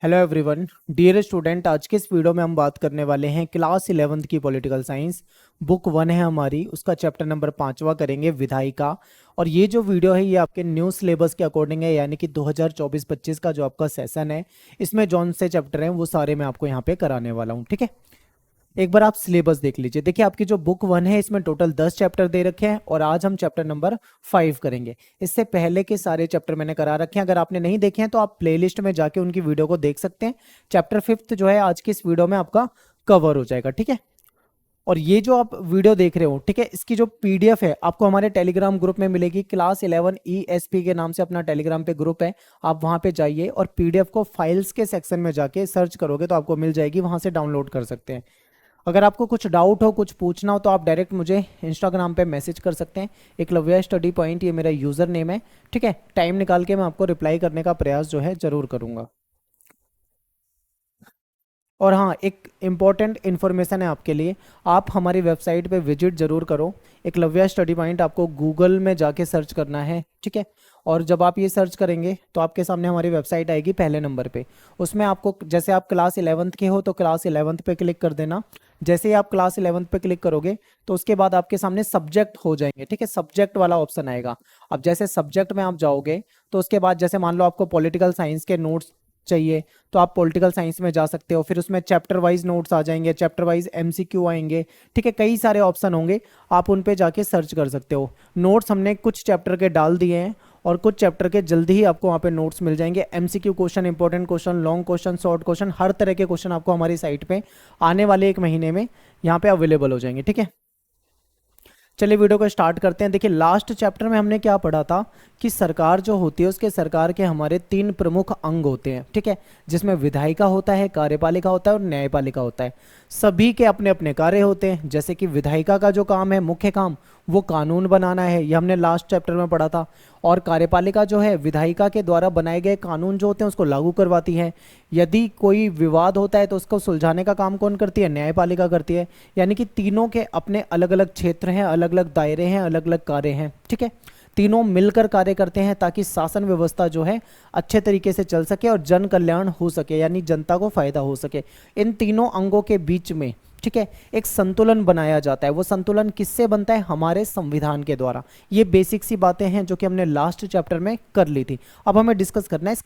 Hello everyone, dear student. आज के इस वीडियो में हम बात करने वाले हैं क्लास 11th की पॉलिटिकल साइंस। बुक 1 है हमारी, उसका चैप्टर नंबर 5वां करेंगे, विधायिका। और ये जो वीडियो है ये आपके न्यू सिलेबस के अकॉर्डिंग है, यानी कि 2024-25 का जो आपका सेशन है इसमें जौन से चैप्टर हैं वो सारे मैं आपको यहाँ पे कराने वाला हूँ। ठीक है, एक बार आप सिलेबस देख लीजिए। देखिए, आपकी जो बुक 1 है इसमें टोटल 10 चैप्टर दे रखे हैं और आज हम चैप्टर नंबर 5 करेंगे। इससे पहले के सारे चैप्टर मैंने करा रखे हैं, अगर आपने नहीं देखे हैं तो आप प्लेलिस्ट में जाके उनकी वीडियो को देख सकते हैं। चैप्टर 5 जो है आज की इस वीडियो में आपका कवर हो जाएगा। ठीक है, और ये जो आप वीडियो देख रहे हो, ठीक है, इसकी जो पीडीएफ है आपको हमारे टेलीग्राम ग्रुप में मिलेगी। क्लास 11 ESP के नाम से अपना टेलीग्राम पे ग्रुप है, आप वहां पे जाइए और पीडीएफ को फाइल्स के सेक्शन में जाके सर्च करोगे तो आपको मिल जाएगी, वहां से डाउनलोड कर सकते हैं। अगर आपको कुछ डाउट हो, कुछ पूछना हो तो आप डायरेक्ट मुझे इंस्टाग्राम पे मैसेज कर सकते हैं। एकलव्य स्टडी पॉइंट ये मेरा यूज़र नेम है। ठीक है, टाइम निकाल के मैं आपको रिप्लाई करने का प्रयास जो है ज़रूर करूँगा। और हाँ, एक इम्पॉर्टेंट इन्फॉर्मेशन है आपके लिए, आप हमारी वेबसाइट पे विजिट ज़रूर करो। एकलव्य स्टडी पॉइंट आपको गूगल में जाके सर्च करना है। ठीक है, और जब आप ये सर्च करेंगे तो आपके सामने हमारी वेबसाइट आएगी पहले नंबर पे। उसमें आपको, जैसे आप क्लास 11th के हो तो क्लास 11th पे क्लिक कर देना। जैसे ही आप क्लास 11th पे क्लिक करोगे तो उसके बाद आपके सामने सब्जेक्ट हो जाएंगे। ठीक है, सब्जेक्ट वाला ऑप्शन आएगा। अब जैसे सब्जेक्ट में आप जाओगे तो उसके बाद जैसे मान लो आपको पॉलिटिकल साइंस के नोट्स चाहिए तो आप पॉलिटिकल साइंस में जा सकते हो। फिर उसमें चैप्टर वाइज नोट्स आ जाएंगे, चैप्टर वाइज MCQ आएंगे। ठीक है, कई सारे ऑप्शन होंगे, आप उन पे जाके सर्च कर सकते हो। नोट्स हमने कुछ चैप्टर के डाल दिए हैं और कुछ चैप्टर के जल्दी ही आपको वहाँ पे नोट्स मिल जाएंगे। MCQ question, important question, long question, short question, हर तरह के क्वेश्चन आपको हमारी साइट पे आने वाले 1 महीने में यहाँ पे अवेलेबल हो जाएंगे। ठीक है, चलिए वीडियो को स्टार्ट करते हैं। देखिए, लास्ट चैप्टर में हमने क्या पढ़ा था कि सरकार जो होती है उसके सरकार के हमारे 3 प्रमुख अंग होते हैं। ठीक है, जिसमें विधायिका होता है, कार्यपालिका होता है और न्यायपालिका होता है। सभी के अपने अपने कार्य होते हैं। जैसे कि विधायिका का जो काम है, मुख्य काम, वो कानून बनाना है, ये हमने लास्ट चैप्टर में पढ़ा था। और कार्यपालिका जो है, विधायिका के द्वारा बनाए गए कानून जो होते हैं उसको लागू करवाती है। यदि कोई विवाद होता है तो उसको सुलझाने का काम कौन करती है? न्यायपालिका करती है। यानी कि तीनों के अपने अलग अलग क्षेत्र हैं, अलग अलग दायरे हैं, अलग अलग कार्य हैं। ठीक है, तीनों मिलकर कार्य करते हैं ताकि शासन व्यवस्था जो है अच्छे तरीके से चल सके और जन कल्याण हो सके, यानी जनता को फायदा हो सके। इन तीनों अंगों के बीच में, ठीक है, एक संतुलन बनाया जाता है। वो संतुलन किससे बनता है? हमारे संविधान के द्वारा। ये बेसिक सी बातें हैं जो कि हमने लास्ट चैप्टर में कर ली थी। अब हमें डिस्कस करना है।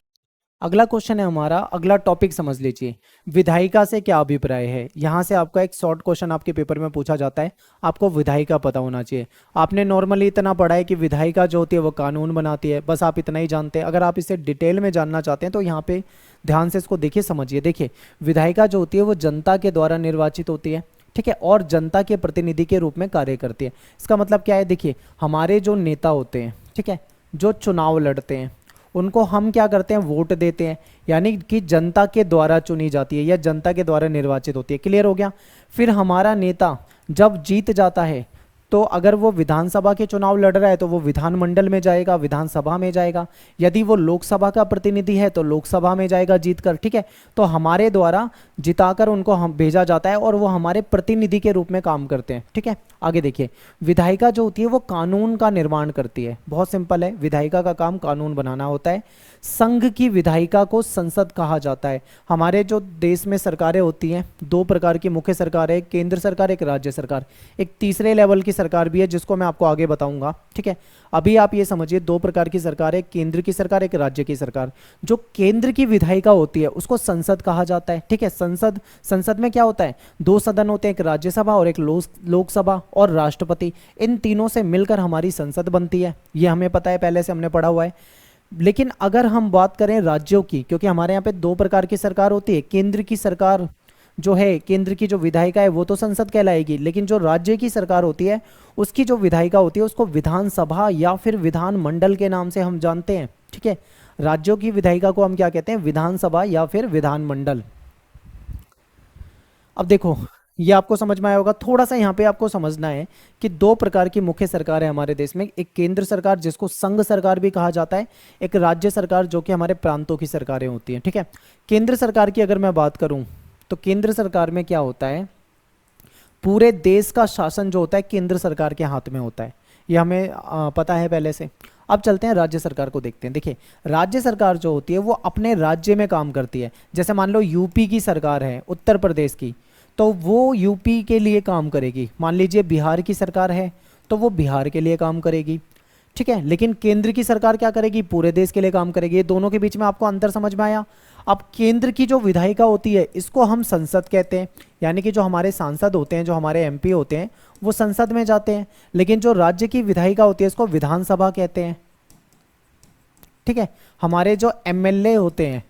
अगला क्वेश्चन है हमारा, अगला टॉपिक समझ लीजिए, विधायिका से क्या अभिप्राय है। यहाँ से आपका एक शॉर्ट क्वेश्चन आपके पेपर में पूछा जाता है, आपको विधायिका पता होना चाहिए। आपने नॉर्मली इतना पढ़ा है कि विधायिका जो होती है वो कानून बनाती है, बस आप इतना ही जानते हैं। अगर आप इसे डिटेल में जानना चाहते हैं तो यहाँ पे ध्यान से इसको देखिए, समझिए। देखिए, विधायिका जो होती है वो जनता के द्वारा निर्वाचित होती है। ठीक है, और जनता के प्रतिनिधि के रूप में कार्य करती है। इसका मतलब क्या है? देखिए, हमारे जो नेता होते हैं, ठीक है, जो चुनाव लड़ते हैं, उनको हम क्या करते हैं? वोट देते हैं, यानी कि जनता के द्वारा चुनी जाती है या जनता के द्वारा निर्वाचित होती है। क्लियर हो गया? फिर हमारा नेता जब जीत जाता है तो अगर वो विधानसभा के चुनाव लड़ रहा है तो वो विधानमंडल में जाएगा, विधानसभा में जाएगा। यदि वो लोकसभा का प्रतिनिधि है तो लोकसभा में जाएगा जीतकर। ठीक है, तो हमारे द्वारा जिताकर उनको हम भेजा जाता है और वो हमारे प्रतिनिधि के रूप में काम करते हैं। ठीक है, आगे देखिए, विधायिका जो होती है वो कानून का निर्माण करती है। बहुत सिंपल है, विधायिका का काम कानून बनाना होता है। संघ की विधायिका को संसद कहा जाता है। हमारे जो देश में सरकारें होती हैं, 2 प्रकार की मुख्य सरकार है, केंद्र सरकार, एक राज्य सरकार। एक तीसरे लेवल की सरकार भी है जिसको मैं आपको आगे बताऊंगा। ठीक है, अभी आप ये समझिए, 2 प्रकार की सरकार है, केंद्र की सरकार, एक राज्य की सरकार। जो केंद्र की विधायिका होती है उसको संसद कहा जाता है। ठीक है, संसद में क्या होता है? 2 सदन होते हैं, एक राज्यसभा और एक लोकसभा और राष्ट्रपति। इन तीनों से मिलकर हमारी संसद बनती है, ये हमें पता है, पहले से हमने पढ़ा हुआ है। लेकिन अगर हम बात करें राज्यों की, क्योंकि हमारे यहाँ पे 2 प्रकार की सरकार होती है, केंद्र की सरकार जो है, केंद्र की जो विधायिका है वो तो संसद कहलाएगी, लेकिन जो राज्य की सरकार होती है उसकी जो विधायिका होती है उसको विधानसभा या फिर विधानमंडल के नाम से हम जानते हैं। ठीक है, राज्यों की विधायिका को हम क्या कहते हैं? विधानसभा या फिर विधानमंडल। अब देखो, ये आपको समझ में आया होगा। थोड़ा सा यहाँ पे आपको समझना है कि 2 प्रकार की मुख्य सरकार है हमारे देश में। एक केंद्र सरकार जिसको संघ सरकार भी कहा जाता है, एक राज्य सरकार जो कि हमारे प्रांतों की सरकारें होती हैं। ठीक है, केंद्र सरकार की अगर मैं बात करूं तो केंद्र सरकार में क्या होता है? पूरे देश का शासन जो होता है केंद्र सरकार के हाथ में होता है, ये हमें पता है पहले से। अब चलते हैं राज्य सरकार को देखते हैं। देखिए राज्य सरकार जो होती है वो अपने राज्य में काम करती है। जैसे मान लो यूपी की सरकार है, उत्तर प्रदेश की, तो वो यूपी के लिए काम करेगी। मान लीजिए बिहार की सरकार है तो वो बिहार के लिए काम करेगी, ठीक है। लेकिन केंद्र की सरकार क्या करेगी, पूरे देश के लिए काम करेगी। ये दोनों के बीच में आपको अंतर समझ में आया। अब केंद्र की जो विधायिका होती है इसको हम संसद कहते हैं, यानी कि जो हमारे सांसद होते हैं, जो हमारे एमपी होते हैं, वो संसद में जाते हैं। लेकिन जो राज्य की विधायिका होती है इसको विधानसभा कहते हैं, ठीक है। हमारे जो एमएलए होते हैं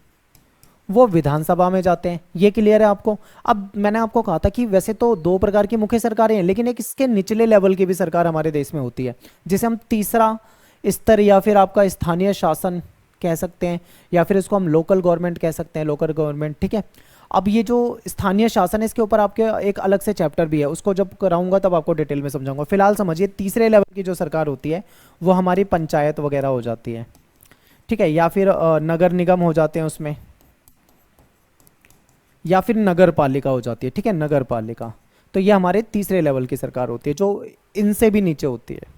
वो विधानसभा में जाते हैं। ये क्लियर है आपको। अब मैंने आपको कहा था कि वैसे तो दो प्रकार की मुख्य सरकारें हैं, लेकिन एक इसके निचले लेवल की भी सरकार हमारे देश में होती है, जिसे हम तीसरा स्तर या फिर आपका स्थानीय शासन कह सकते हैं, या फिर इसको हम लोकल गवर्नमेंट कह सकते हैं, लोकल गवर्नमेंट, ठीक है। अब ये जो स्थानीय शासन है इसके ऊपर आपके एक अलग से चैप्टर भी है, उसको जब कराऊंगा तब आपको डिटेल में समझाऊंगा। फिलहाल समझिए तीसरे लेवल की जो सरकार होती है वो हमारी पंचायत वगैरह हो जाती है, ठीक है, या फिर नगर निगम हो जाते हैं उसमें, या फिर नगर पालिका हो जाती है, ठीक है, नगर पालिका। तो ये हमारे तीसरे लेवल की सरकार होती है जो इनसे भी नीचे होती है।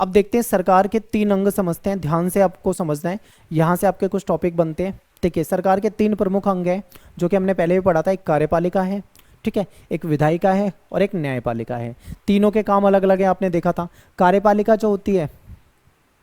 अब देखते हैं सरकार के 3 अंग समझते हैं, ध्यान से आपको समझना है, यहाँ से आपके कुछ टॉपिक बनते हैं। देखिए सरकार के 3 प्रमुख अंग हैं जो कि हमने पहले भी पढ़ा था। एक कार्यपालिका है, ठीक है, एक विधायिका है और एक न्यायपालिका है। तीनों के काम अलग अलग है, आपने देखा था। कार्यपालिका जो होती है,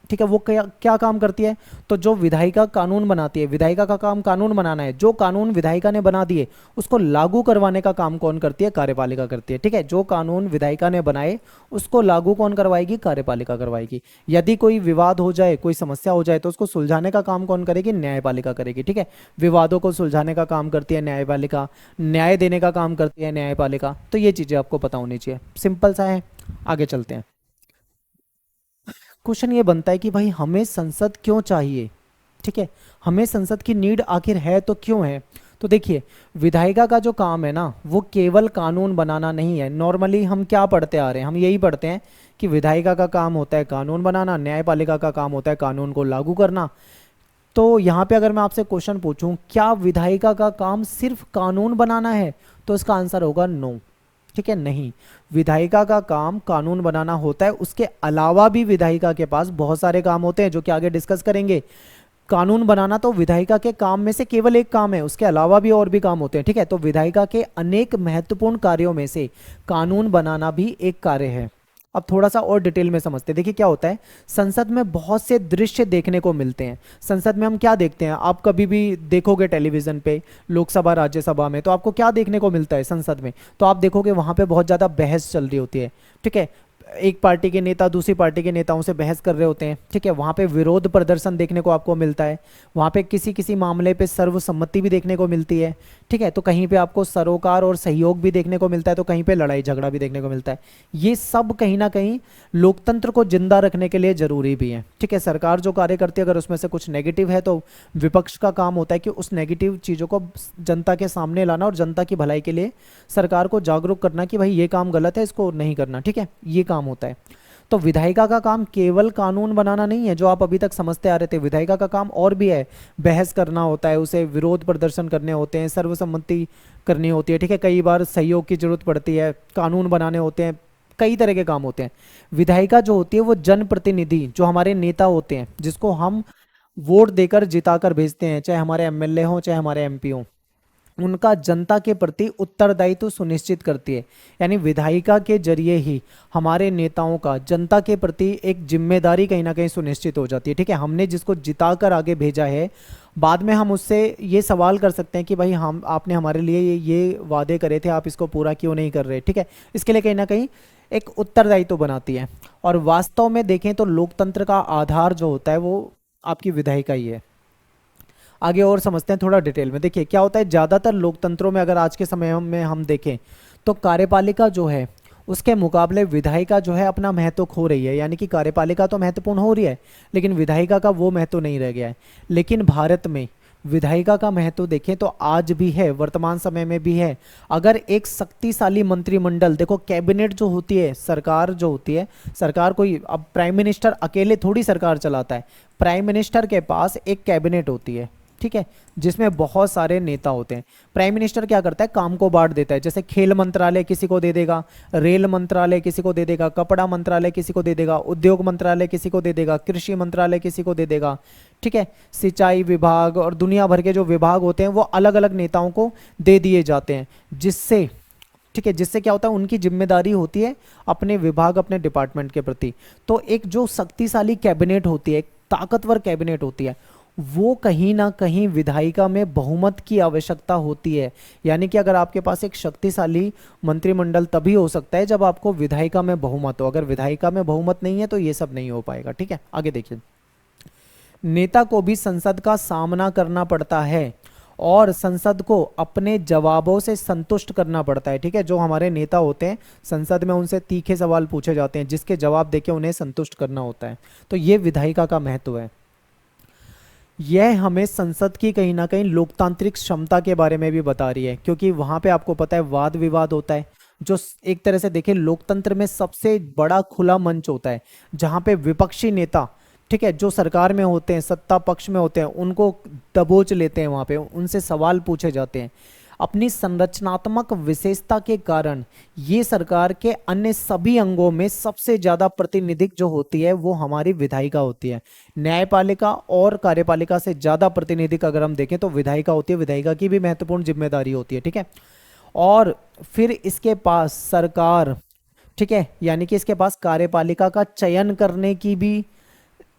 ठीक है, वो क्या क्या काम करती है, तो जो विधायिका कानून बनाती है, विधायिका का काम कानून बनाना है। जो कानून विधायिका ने बना दिए उसको लागू करवाने का काम कौन करती है, कार्यपालिका करती है, ठीक है। जो कानून विधायिका ने बनाए उसको लागू कौन करवाएगी, कार्यपालिका करवाएगी। यदि कोई विवाद हो जाए, कोई समस्या हो जाए तो उसको सुलझाने का काम कौन करेगी, न्यायपालिका करेगी, ठीक है। विवादों को सुलझाने का काम करती है न्यायपालिका, न्याय देने का काम करती है न्यायपालिका। तो ये चीजें आपको पता होनी चाहिए, सिंपल सा है। आगे चलते हैं। क्वेश्चन ये बनता है कि भाई हमें संसद क्यों चाहिए, ठीक है, हमें संसद की नीड आखिर है तो क्यों है। तो देखिए विधायिका का जो काम है ना वो केवल कानून बनाना नहीं है। नॉर्मली हम क्या पढ़ते आ रहे हैं, हम यही पढ़ते हैं कि विधायिका का काम होता है कानून बनाना, न्यायपालिका का काम होता है कानून को लागू करना। तो यहाँ पे अगर मैं आपसे क्वेश्चन पूछूं क्या विधायिका का काम सिर्फ कानून बनाना है, तो इसका आंसर होगा नो, ठीक है, नहीं। विधायिका का काम कानून बनाना होता है, उसके अलावा भी विधायिका के पास बहुत सारे काम होते हैं जो कि आगे डिस्कस करेंगे। कानून बनाना तो विधायिका के काम में से केवल एक काम है, उसके अलावा भी और भी काम होते हैं, ठीक है। तो विधायिका के अनेक महत्वपूर्ण कार्यों में से कानून बनाना भी एक कार्य है। अब थोड़ा सा और डिटेल में समझते हैं। देखिए क्या होता है, संसद में बहुत से दृश्य देखने को मिलते हैं। संसद में हम क्या देखते हैं, आप कभी भी देखोगे टेलीविजन पे, लोकसभा राज्यसभा में, तो आपको क्या देखने को मिलता है संसद में, तो आप देखोगे वहां पे बहुत ज्यादा बहस चल रही होती है, ठीक है। एक पार्टी के नेता दूसरी पार्टी के नेताओं से बहस कर रहे होते हैं, ठीक है। वहां पे विरोध प्रदर्शन देखने को आपको मिलता है, वहां पे किसी किसी मामले पे सर्वसम्मति भी देखने को मिलती है, ठीक है। तो कहीं पे आपको सरोकार और सहयोग भी देखने को मिलता है, तो कहीं पे लड़ाई झगड़ा भी देखने को मिलता है। ये सब कहीं ना कहीं लोकतंत्र को जिंदा रखने के लिए जरूरी भी है, ठीक है। सरकार जो कार्य करती है अगर उसमें से कुछ नेगेटिव है तो विपक्ष का काम होता है कि उस नेगेटिव चीज़ों को जनता के सामने लाना और जनता की भलाई के लिए सरकार को जागरूक करना कि भाई ये काम गलत है, इसको नहीं करना, ठीक है, ये काम होता है। तो विधायिका का काम केवल कानून बनाना नहीं है जो आप अभी तक समझते आ रहे थे, विधायिका का काम और भी है। बहस करना होता है, उसे विरोध प्रदर्शन करने होते हैं, सर्वसम्मति करनी होती है, ठीक है। कई बार सहयोग की जरूरत पड़ती है, कानून बनाने होते हैं, कई तरह के काम होते हैं। विधायिका जो होती है वो जनप्रतिनिधि, जो हमारे नेता होते हैं, जिसको हम वोट देकर जिताकर भेजते हैं, चाहे हमारे एमएलए हों चाहे हमारे एमपी हों, उनका जनता के प्रति उत्तरदायित्व सुनिश्चित करती है। यानी विधायिका के जरिए ही हमारे नेताओं का जनता के प्रति एक जिम्मेदारी कहीं ना कहीं सुनिश्चित हो जाती है, ठीक है। हमने जिसको जिताकर आगे भेजा है, बाद में हम उससे ये सवाल कर सकते हैं कि भाई हम आपने हमारे लिए ये वादे करे थे, आप इसको पूरा क्यों नहीं कर रहे, ठीक है। इसके लिए कहीं ना कहीं एक उत्तरदायित्व बनाती है। और वास्तव में देखें तो लोकतंत्र का आधार जो होता है वो आपकी विधायिका ही है। आगे और समझते हैं थोड़ा डिटेल में। देखिए क्या होता है, ज़्यादातर लोकतंत्रों में अगर आज के समय में हम देखें तो कार्यपालिका जो है उसके मुकाबले विधायिका जो है अपना महत्व खो रही है। यानी कि कार्यपालिका तो महत्वपूर्ण हो रही है लेकिन विधायिका का वो महत्व नहीं रह गया है। लेकिन भारत में विधायिका का महत्व देखें तो आज भी है, वर्तमान समय में भी है। अगर एक शक्तिशाली मंत्रिमंडल, देखो कैबिनेट जो होती है, सरकार जो होती है, सरकार कोई, अब प्राइम मिनिस्टर अकेले थोड़ी सरकार चलाता है, प्राइम मिनिस्टर के पास एक कैबिनेट होती है, ठीक है, जिसमें बहुत सारे नेता होते हैं। प्राइम मिनिस्टर क्या करता है, काम को बांट देता है, जैसे खेल मंत्रालय किसी को दे देगा, रेल मंत्रालय किसी को दे देगा, कपड़ा मंत्रालय किसी को दे देगा, उद्योग मंत्रालय किसी को दे देगा, कृषि मंत्रालय किसी को दे देगा, ठीक है, सिंचाई विभाग और दुनिया भर के जो विभाग होते हैं वो अलग अलग नेताओं को दे दिए जाते हैं, जिससे, ठीक है, जिससे क्या होता है, उनकी जिम्मेदारी होती है अपने विभाग, अपने डिपार्टमेंट के प्रति। तो एक जो शक्तिशाली कैबिनेट होती है, एक ताकतवर कैबिनेट होती है, वो कहीं ना कहीं विधायिका में बहुमत की आवश्यकता होती है। यानी कि अगर आपके पास एक शक्तिशाली मंत्रिमंडल तभी हो सकता है जब आपको विधायिका में बहुमत हो। अगर विधायिका में बहुमत नहीं है तो ये सब नहीं हो पाएगा। ठीक है, आगे देखिए। नेता को भी संसद का सामना करना पड़ता है और संसद को अपने जवाबों से संतुष्ट करना पड़ता है। ठीक है, जो हमारे नेता होते हैं संसद में, उनसे तीखे सवाल पूछे जाते हैं जिसके जवाब देके उन्हें संतुष्ट करना होता है। तो ये विधायिका का महत्व है। यह हमें संसद की कहीं ना कहीं लोकतांत्रिक क्षमता के बारे में भी बता रही है, क्योंकि वहां पे आपको पता है वाद विवाद होता है, जो एक तरह से देखें लोकतंत्र में सबसे बड़ा खुला मंच होता है, जहां पे विपक्षी नेता, ठीक है, जो सरकार में होते हैं, सत्ता पक्ष में होते हैं, उनको दबोच लेते हैं, वहां पे उनसे सवाल पूछे जाते हैं। अपनी संरचनात्मक विशेषता के कारण ये सरकार के अन्य सभी अंगों में सबसे ज्यादा प्रतिनिधिक जो होती है वो हमारी विधायिका होती है। न्यायपालिका और कार्यपालिका से ज्यादा प्रतिनिधिक अगर हम देखें तो विधायिका होती है। विधायिका की भी महत्वपूर्ण जिम्मेदारी होती है। ठीक है, और फिर इसके पास सरकार, ठीक है, यानी कि इसके पास कार्यपालिका का चयन करने की भी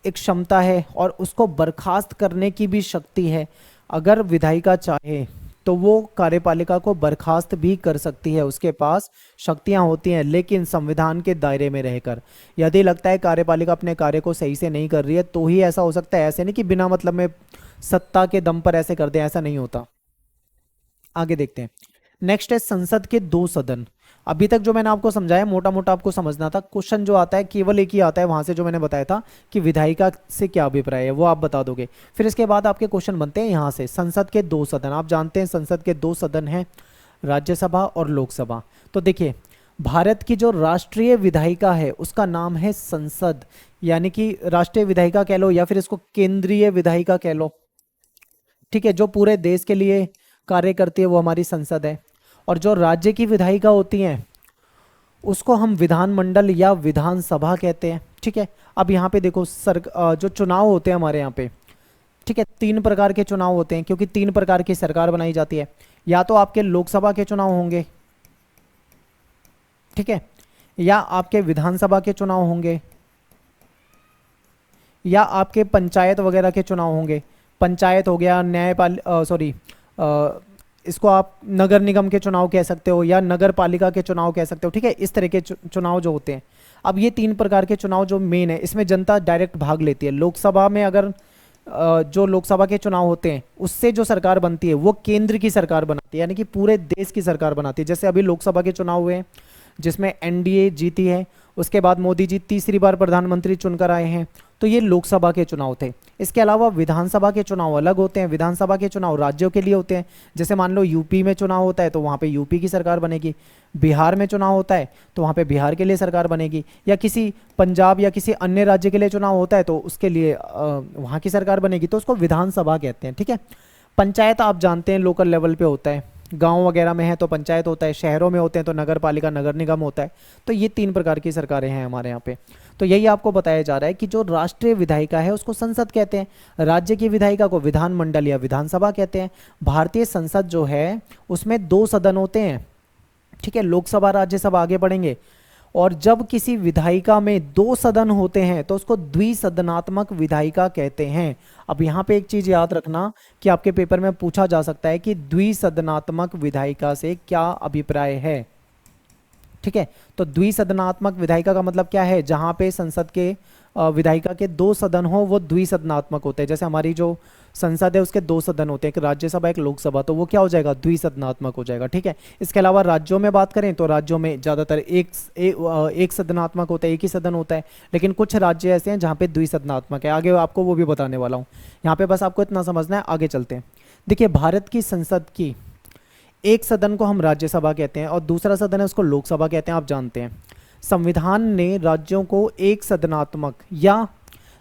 एक क्षमता है और उसको बर्खास्त करने की भी शक्ति है। अगर विधायिका चाहे तो वो कार्यपालिका को बर्खास्त भी कर सकती है, उसके पास शक्तियां होती हैं, लेकिन संविधान के दायरे में रहकर। यदि लगता है कार्यपालिका अपने कार्य को सही से नहीं कर रही है तो ही ऐसा हो सकता है। ऐसे नहीं कि बिना मतलब में सत्ता के दम पर ऐसे कर दें, ऐसा नहीं होता। आगे देखते हैं। नेक्स्ट है संसद के दो सदन। अभी तक जो मैंने आपको समझाया मोटा मोटा आपको समझना था। क्वेश्चन जो आता है केवल एक ही आता है वहां से, जो मैंने बताया था कि विधायिका से क्या अभिप्राय है वो आप बता दोगे। फिर इसके बाद आपके क्वेश्चन बनते हैं यहाँ से। संसद के दो सदन, आप जानते हैं संसद के दो सदन हैं, राज्यसभा और लोकसभा। तो देखिए, भारत की जो राष्ट्रीय विधायिका है उसका नाम है संसद, यानी कि राष्ट्रीय विधायिका कह लो या फिर इसको केंद्रीय विधायिका कह लो। ठीक है, जो पूरे देश के लिए कार्य करती है वो हमारी संसद है। और जो राज्य की विधायिका होती हैं उसको हम विधानमंडल या विधानसभा कहते हैं। ठीक है, अब यहाँ पे देखो जो चुनाव होते हैं हमारे यहाँ पे, ठीक है, 3 प्रकार के चुनाव होते हैं, क्योंकि 3 प्रकार की सरकार बनाई जाती है। या तो आपके लोकसभा के चुनाव होंगे, ठीक है, या आपके विधानसभा के चुनाव होंगे, या आपके पंचायत वगैरह के चुनाव होंगे। पंचायत हो गया, इसको आप नगर निगम के चुनाव कह सकते हो या नगर पालिका के चुनाव कह सकते हो। ठीक है, इस तरह के चुनाव जो होते हैं। अब ये 3 प्रकार के चुनाव जो मेन है, इसमें जनता डायरेक्ट भाग लेती है। लोकसभा में अगर जो लोकसभा के चुनाव होते हैं उससे जो सरकार बनती है वो केंद्र की सरकार बनाती है, यानी कि पूरे देश की सरकार बनाती है। जैसे अभी लोकसभा के चुनाव हुए हैं जिसमें एनडीए जीती है, उसके बाद मोदी जी तीसरी बार प्रधानमंत्री चुनकर आए हैं, तो ये लोकसभा के चुनाव थे। इसके अलावा विधानसभा के चुनाव अलग होते हैं। विधानसभा के चुनाव राज्यों के लिए होते हैं। जैसे मान लो यूपी में चुनाव होता है तो वहाँ पे यूपी की सरकार बनेगी, बिहार में चुनाव होता है तो वहाँ पे बिहार के लिए सरकार बनेगी, या किसी पंजाब या किसी अन्य राज्य के लिए चुनाव होता है तो उसके लिए वहाँ की सरकार बनेगी, तो उसको विधानसभा कहते हैं। ठीक है, पंचायत आप जानते हैं लोकल लेवल पे होता है, गांव वगैरह में है तो पंचायत होता है, शहरों में होते हैं तो नगर पालिका नगर निगम होता है। तो ये 3 प्रकार की सरकारें हैं हमारे यहाँ पे। तो यही आपको बताया जा रहा है कि जो राष्ट्रीय विधायिका है उसको संसद कहते हैं, राज्य की विधायिका को विधानमंडल या विधानसभा कहते हैं। भारतीय संसद जो है उसमें 2 सदन होते हैं। ठीक है, लोकसभा राज्यसभा आगे बढ़ेंगे। और जब किसी विधायिका में 2 सदन होते हैं तो उसको द्विसदनात्मक विधायिका कहते हैं। अब यहाँ पे एक चीज याद रखना कि आपके पेपर में पूछा जा सकता है कि द्विसदनात्मक विधायिका से क्या अभिप्राय है। ठीक है, तो द्विसदनात्मक विधायिका का मतलब क्या है, जहां पे संसद के विधायिका के 2 सदन हो वो द्विसदनात्मक होते हैं। जैसे हमारी जो संसद है उसके 2 सदन होते हैं, एक राज्यसभा एक लोकसभा, तो वो क्या हो जाएगा, द्विसदनात्मक हो जाएगा। ठीक है, इसके अलावा राज्यों में बात करें तो राज्यों में ज़्यादातर एक सदनात्मक होता है, एक ही सदन होता है, लेकिन कुछ राज्य ऐसे हैं जहाँ पे द्विसदनात्मक है। आगे आपको वो भी बताने वाला हूँ, यहाँ पे बस आपको इतना समझना है। आगे चलते हैं। देखिए, भारत की संसद की एक सदन को हम राज्यसभा कहते हैं और दूसरा सदन है उसको लोकसभा कहते हैं। आप जानते हैं संविधान ने राज्यों को एक सदनात्मक या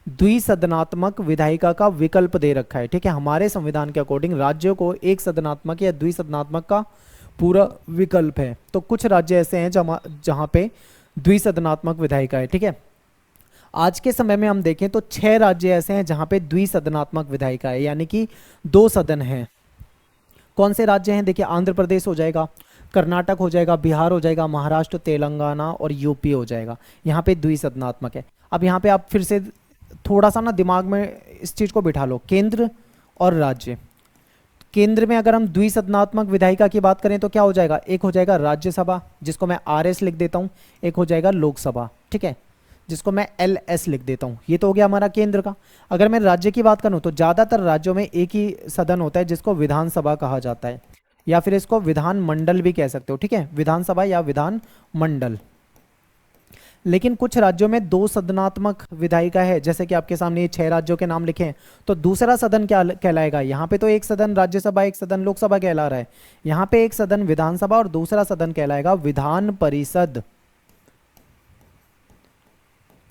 द्विसदनात्मक विधायिका का विकल्प दे रखा है। ठीक है, हमारे संविधान के अकॉर्डिंग राज्यों को एक सदनात्मक या द्विसदनात्मक का पूरा विकल्प है। तो कुछ राज्य ऐसे हैं जहां पे द्विसदनात्मक विधायिका है। ठीक है, आज के समय में हम देखें तो 6 राज्य ऐसे हैं जहां पे द्विसदनात्मक विधायिका है, यानी कि 2 सदन हैं। कौन से राज्य हैं? देखिए, आंध्र प्रदेश हो जाएगा, कर्नाटक हो जाएगा, बिहार हो जाएगा, महाराष्ट्र, तेलंगाना और यूपी हो जाएगा। यहाँ पे द्विसदनात्मक है। अब यहाँ पे आप फिर से थोड़ा सा ना दिमाग में इस चीज को बिठा लो, केंद्र और राज्य। केंद्र में अगर हम द्विसदनात्मक विधायिका की बात करें तो क्या हो जाएगा? एक हो जाएगा राज्यसभा, जिसको मैं RS लिख देता हूँ, एक हो जाएगा लोकसभा, ठीक है, जिसको मैं LS लिख देता हूँ। ये तो हो गया हमारा केंद्र का। अगर मैं राज्य की बात करूँ तो ज़्यादातर राज्यों में एक ही सदन होता है जिसको विधानसभा कहा जाता है, या फिर इसको विधान मंडल भी कह सकते हो। ठीक है, विधानसभा या विधान मंडल। लेकिन कुछ राज्यों में 2 सदनात्मक विधायिका है, जैसे कि आपके सामने ये 6 राज्यों के नाम लिखे हैं। तो दूसरा सदन क्या कहलाएगा? यहाँ पे तो एक सदन राज्यसभा, एक सदन लोकसभा कहला रहा है। यहाँ पे एक सदन विधानसभा और दूसरा सदन कहलाएगा विधान परिषद।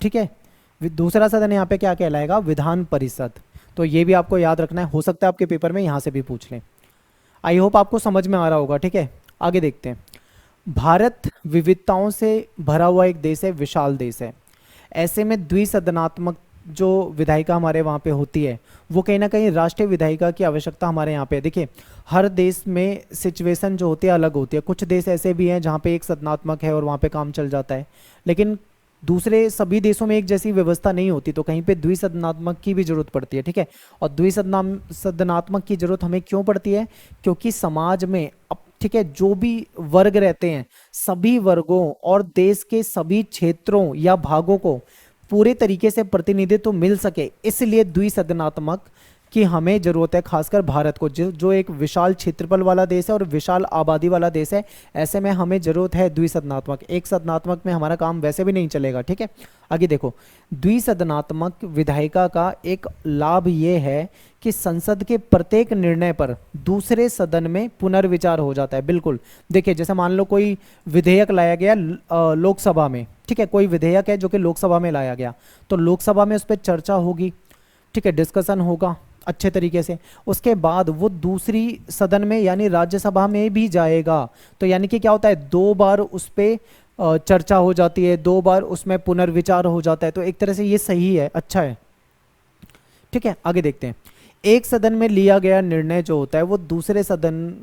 ठीक है, दूसरा सदन यहाँ पे क्या कहलाएगा? विधान परिषद। तो ये भी आपको याद रखना है, हो सकता है आपके पेपर में यहाँ से भी पूछ लें। आई होप आपको समझ में आ रहा होगा। ठीक है, आगे देखते हैं। भारत विविधताओं से भरा हुआ एक देश है, विशाल देश है। ऐसे में द्विसदनात्मक जो विधायिका हमारे वहाँ पे होती है वो कहीं ना कहीं राष्ट्रीय विधायिका की आवश्यकता हमारे यहाँ पे है। देखिए, हर देश में सिचुएशन जो होती है अलग होती है। कुछ देश ऐसे भी हैं जहाँ पे एक सदनात्मक है और वहाँ पे काम चल जाता है, लेकिन दूसरे सभी देशों में एक जैसी व्यवस्था नहीं होती, तो कहीं पे द्विसदनात्मक की भी जरूरत पड़ती है। ठीक है, और द्विसदनात्मक की जरूरत हमें क्यों पड़ती है? क्योंकि समाज में अब, ठीक है, जो भी वर्ग रहते हैं, सभी वर्गों और देश के सभी क्षेत्रों या भागों को पूरे तरीके से प्रतिनिधित्व मिल सके, इसलिए द्विसदनात्मक की हमें जरूरत है। खासकर भारत को, जो एक विशाल क्षेत्रफल वाला देश है और विशाल आबादी वाला देश है, ऐसे में हमें जरूरत है द्विसदनात्मक। एक सदनात्मक में हमारा काम वैसे भी नहीं चलेगा। ठीक है, आगे देखो, द्विसदनात्मक विधायिका का एक लाभ ये है कि संसद के प्रत्येक निर्णय पर दूसरे सदन में पुनर्विचार हो जाता है। बिल्कुल, देखिए, जैसे मान लो कोई विधेयक लाया गया लोकसभा में, ठीक है, कोई विधेयक है जो कि लोकसभा में लाया गया, तो लोकसभा में उस पर चर्चा होगी, ठीक है, डिस्कशन होगा अच्छे तरीके से। उसके बाद वो दूसरी सदन में यानी राज्यसभा में भी जाएगा। तो यानी कि क्या होता है, 2 बार उस पर चर्चा हो जाती है, 2 बार उसमें पुनर्विचार हो जाता है। तो एक तरह से ये सही है, अच्छा है। ठीक है, आगे देखते हैं। एक सदन में लिया गया निर्णय जो होता है वो दूसरे सदन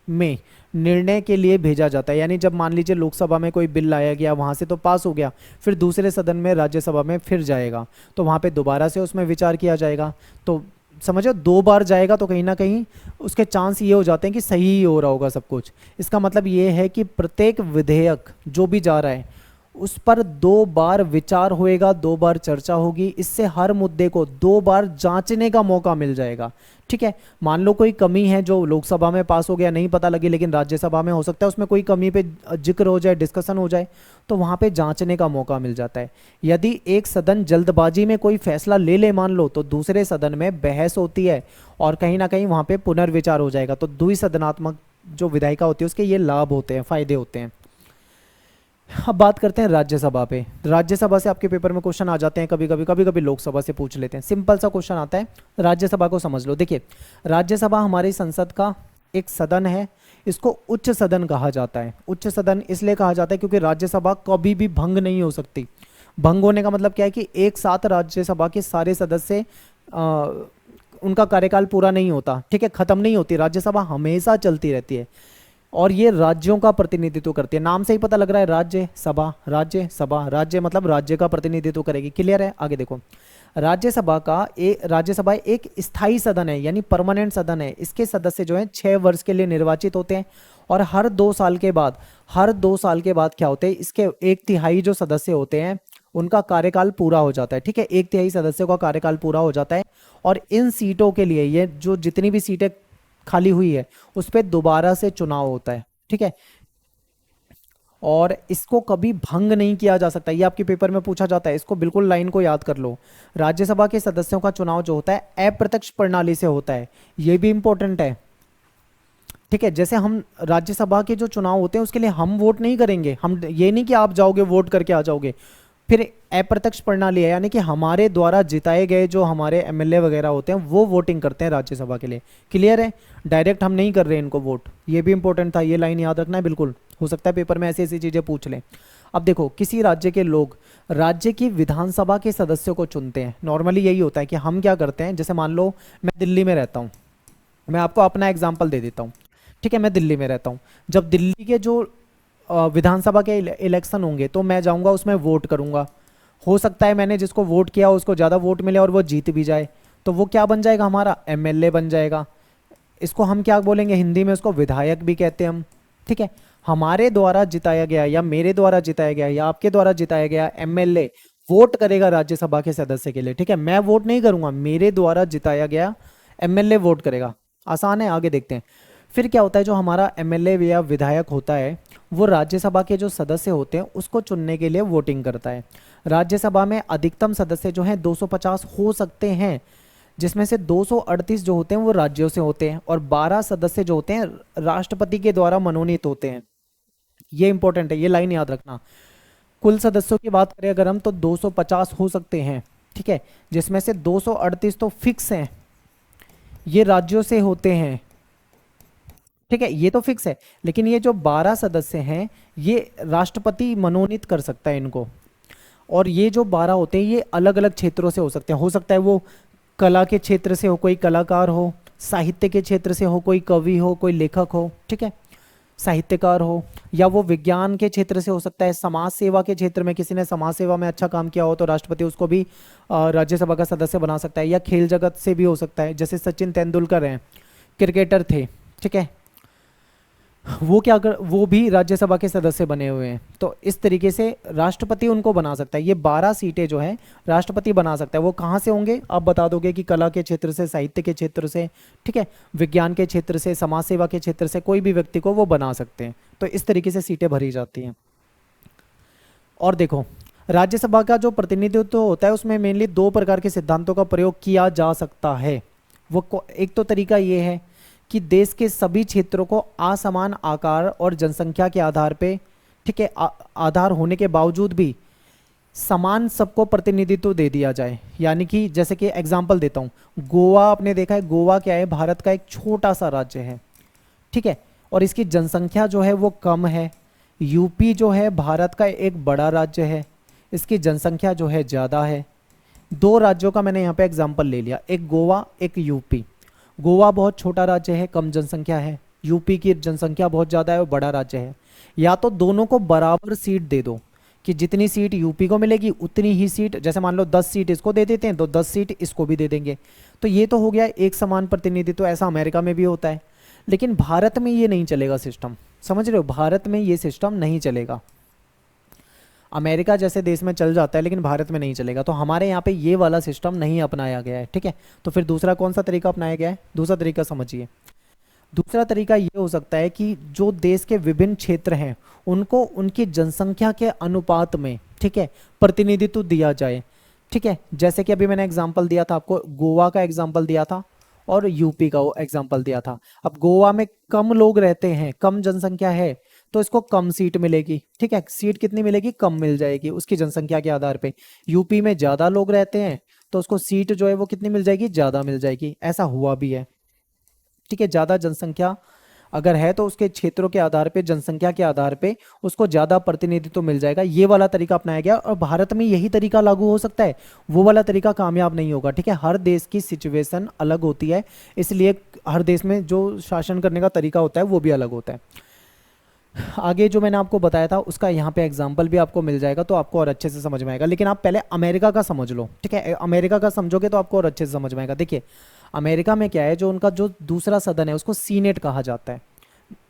में निर्णय के लिए भेजा जाता है। यानी जब मान लीजिए लोकसभा में कोई बिल लाया गया, वहां से तो पास हो गया, फिर दूसरे सदन में राज्यसभा में फिर जाएगा, तो वहां पे दोबारा से उसमें विचार किया जाएगा। तो समझो, 2 बार जाएगा तो कहीं ना कहीं उसके चांस ये हो जाते हैं कि सही ही हो रहा होगा सब कुछ। इसका मतलब ये है कि प्रत्येक विधेयक जो भी जा रहा है उस पर 2 बार विचार होएगा, 2 बार चर्चा होगी। इससे हर मुद्दे को 2 बार जांचने का मौका मिल जाएगा। ठीक है, मान लो कोई कमी है जो लोकसभा में पास हो गया, नहीं पता लगी, लेकिन राज्यसभा में हो सकता है उसमें कोई कमी पे जिक्र हो जाए, डिस्कशन हो जाए, तो वहां पे जांचने का मौका मिल जाता है। यदि एक सदन जल्दबाजी में कोई फैसला ले ले मान लो, तो दूसरे सदन में बहस होती है और कहीं ना कहीं वहां पे पुनर्विचार हो जाएगा। तो द्विसदनात्मक जो विधायिका होती है उसके ये लाभ होते हैं, फायदे होते हैं। अब बात करते हैं राज्यसभा पे। राज्यसभा से आपके पेपर में क्वेश्चन आ जाते हैं कभी कभी लोकसभा से पूछ लेते हैं। सिंपल सा क्वेश्चन आता है, राज्यसभा को समझ लो। देखिए, राज्यसभा हमारी संसद का एक सदन है, इसको उच्च सदन कहा जाता है। उच्च सदन इसलिए कहा जाता है क्योंकि राज्यसभा कभी भी भंग नहीं हो सकती। भंग होने का मतलब क्या है कि एक साथ राज्यसभा के सारे सदस्य उनका कार्यकाल पूरा नहीं होता, ठीक है, खत्म नहीं होती। राज्यसभा हमेशा चलती रहती है और ये राज्यों का प्रतिनिधित्व करती है। नाम से ही पता लग रहा है, राज्यसभा, राज्यसभा, राज्य मतलब राज्य का प्रतिनिधित्व करेगी। क्लियर है? आगे देखो, राज्यसभा एक स्थायी सदन है, यानी परमानेंट सदन है। इसके सदस्य जो हैं 6 वर्ष के लिए निर्वाचित होते हैं और हर 2 साल के बाद क्या होते हैं, इसके 1/3 जो सदस्य होते हैं उनका कार्यकाल पूरा हो जाता है। ठीक है, 1/3 सदस्यों का कार्यकाल पूरा हो जाता है और इन सीटों के लिए, ये जो जितनी भी सीटें खाली हुई है उस पर दोबारा से चुनाव होता है। ठीक है, और इसको कभी भंग नहीं किया जा सकता। ये आपके पेपर में पूछा जाता है, इसको बिल्कुल लाइन को याद कर लो। राज्यसभा के सदस्यों का चुनाव जो होता है अप्रत्यक्ष प्रणाली से होता है, ये भी इंपॉर्टेंट है। ठीक है, जैसे हम राज्यसभा के जो चुनाव होते हैं उसके लिए हम वोट नहीं करेंगे, हम ये नहीं कि आप जाओगे वोट करके आ जाओगे। फिर अप्रत्यक्ष प्रणाली है, यानी कि हमारे द्वारा जिताए गए जो हमारे एमएलए वगैरह होते हैं वो वोटिंग करते हैं राज्यसभा के लिए। क्लियर है? डायरेक्ट हम नहीं कर रहे हैं इनको वोट। ये भी इंपॉर्टेंट था, ये लाइन याद रखना है बिल्कुल, हो सकता है पेपर में ऐसी ऐसी चीज़ें पूछ लें। अब देखो, किसी राज्य के लोग राज्य की विधानसभा के सदस्यों को चुनते हैं। नॉर्मली यही होता है कि हम क्या करते हैं, जैसे मान लो मैं दिल्ली में रहता हूँ, मैं आपको अपना एग्जाम्पल दे देता हूँ। ठीक है, मैं दिल्ली में रहता हूँ। जब दिल्ली के जो विधानसभा के इलेक्शन होंगे तो मैं जाऊँगा, उसमें वोट करूँगा। हो सकता है मैंने जिसको वोट किया उसको ज़्यादा वोट मिले और वो जीत भी जाए, तो वो क्या बन जाएगा, हमारा एमएलए बन जाएगा। इसको हम क्या बोलेंगे हिंदी में, उसको विधायक भी कहते हैं हम। ठीक है, हमारे द्वारा जिताया गया या मेरे द्वारा जिताया गया या आपके द्वारा जिताया गया एमएलए वोट करेगा राज्यसभा के सदस्य के लिए। ठीक है, मैं वोट नहीं करूंगा, मेरे द्वारा जिताया गया एमएलए वोट करेगा। आसान है, आगे देखते हैं। फिर क्या होता है, जो हमारा एमएलए या विधायक होता है वो राज्यसभा के जो सदस्य होते हैं उसको चुनने के लिए वोटिंग करता है। राज्यसभा में अधिकतम सदस्य जो हैं 250 हो सकते हैं, जिसमें से 238 जो होते हैं वो राज्यों से होते हैं और 12 सदस्य जो होते हैं राष्ट्रपति के द्वारा मनोनीत होते हैं। ये इंपॉर्टेंट है, ये लाइन याद रखना। कुल सदस्यों की बात करें अगर हम, तो 250 हो सकते हैं। ठीक है, जिसमें से 238 तो फिक्स हैं, ये राज्यों से होते हैं। ठीक है, ये तो फिक्स है, लेकिन ये जो 12 सदस्य हैं ये राष्ट्रपति मनोनीत कर सकता है इनको। और ये जो 12 होते हैं ये अलग अलग क्षेत्रों से हो सकते हैं। हो सकता है वो कला के क्षेत्र से हो, कोई कलाकार हो, साहित्य के क्षेत्र से हो, कोई कवि हो, कोई लेखक हो, ठीक है, साहित्यकार हो, या वो विज्ञान के क्षेत्र से हो सकता है, समाज सेवा के क्षेत्र में किसी ने समाज सेवा में अच्छा काम किया हो तो राष्ट्रपति उसको भी राज्यसभा का सदस्य बना सकता है, या खेल जगत से भी हो सकता है, जैसे सचिन तेंदुलकर हैं, क्रिकेटर थे। ठीक है, वो क्या कर, वो भी राज्यसभा के सदस्य बने हुए हैं। तो इस तरीके से राष्ट्रपति उनको बना सकता है। ये 12 सीटें जो हैं राष्ट्रपति बना सकता है। वो कहाँ से होंगे आप बता दोगे कि कला के क्षेत्र से, साहित्य के क्षेत्र से, ठीक है, विज्ञान के क्षेत्र से, समाज सेवा के क्षेत्र से, कोई भी व्यक्ति को वो बना सकते हैं। तो इस तरीके से सीटें भरी जाती हैं। और देखो, राज्यसभा का जो प्रतिनिधित्व होता है उसमें मेनली 2 प्रकार के सिद्धांतों का प्रयोग किया जा सकता है। वो एक तो तरीका ये है कि देश के सभी क्षेत्रों को असमान आकार और जनसंख्या के आधार पे, ठीक है, आधार होने के बावजूद भी समान सबको प्रतिनिधित्व दे दिया जाए। यानी कि जैसे कि एग्जांपल देता हूँ, गोवा आपने देखा है, गोवा क्या है, भारत का एक छोटा सा राज्य है। ठीक है, और इसकी जनसंख्या जो है वो कम है। यूपी जो है भारत का एक बड़ा राज्य है, इसकी जनसंख्या जो है ज़्यादा है। 2 राज्यों का मैंने यहाँ पे एग्जाम्पल ले लिया, एक गोवा एक यूपी। गोवा बहुत छोटा राज्य है, कम जनसंख्या है, यूपी की जनसंख्या बहुत ज़्यादा है और बड़ा राज्य है। या तो दोनों को बराबर सीट दे दो कि जितनी सीट यूपी को मिलेगी उतनी ही सीट, जैसे मान लो 10 सीट इसको दे देते हैं तो 10 सीट इसको भी दे देंगे। तो ये तो हो गया एक समान प्रतिनिधित्व। ऐसा अमेरिका में भी होता है, लेकिन भारत में ये नहीं चलेगा सिस्टम। समझ रहे हो, भारत में ये सिस्टम नहीं चलेगा। अमेरिका जैसे देश में चल जाता है लेकिन भारत में नहीं चलेगा। तो हमारे यहाँ पे ये वाला सिस्टम नहीं अपनाया गया है। ठीक है, तो फिर दूसरा कौन सा तरीका अपनाया गया है? दूसरा तरीका समझिए। दूसरा तरीका ये हो सकता है कि जो देश के विभिन्न क्षेत्र हैं उनको उनकी जनसंख्या के अनुपात में, ठीक है, प्रतिनिधित्व दिया जाए। ठीक है, जैसे कि अभी मैंने एग्जाम्पल दिया था आपको, गोवा का एग्जाम्पल दिया था और यूपी का एग्जाम्पल दिया था। अब गोवा में कम लोग रहते हैं, कम जनसंख्या है, तो इसको कम सीट मिलेगी। ठीक है, सीट कितनी मिलेगी? कम मिल जाएगी उसकी जनसंख्या के आधार पे। यूपी में ज़्यादा लोग रहते हैं तो उसको सीट जो है वो कितनी मिल जाएगी? ज़्यादा मिल जाएगी। ऐसा हुआ भी है। ठीक है, ज़्यादा जनसंख्या अगर है तो उसके क्षेत्रों के आधार पे, जनसंख्या के आधार पे उसको ज़्यादा प्रतिनिधित्व तो मिल जाएगा। ये वाला तरीका अपनाया गया और भारत में यही तरीका लागू हो सकता है, वो वाला तरीका कामयाब नहीं होगा। ठीक है, हर देश की सिचुएशन अलग होती है, इसलिए हर देश में जो शासन करने का तरीका होता है वो भी अलग होता है। आगे जो मैंने आपको बताया था उसका यहाँ पे एग्जाम्पल भी आपको मिल जाएगा तो आपको और अच्छे से समझ में आएगा। लेकिन आप पहले अमेरिका का समझ लो। ठीक है, अमेरिका का समझोगे तो आपको और अच्छे से समझ में आएगा। देखिए, अमेरिका में क्या है, जो उनका जो दूसरा सदन है उसको सीनेट कहा जाता है।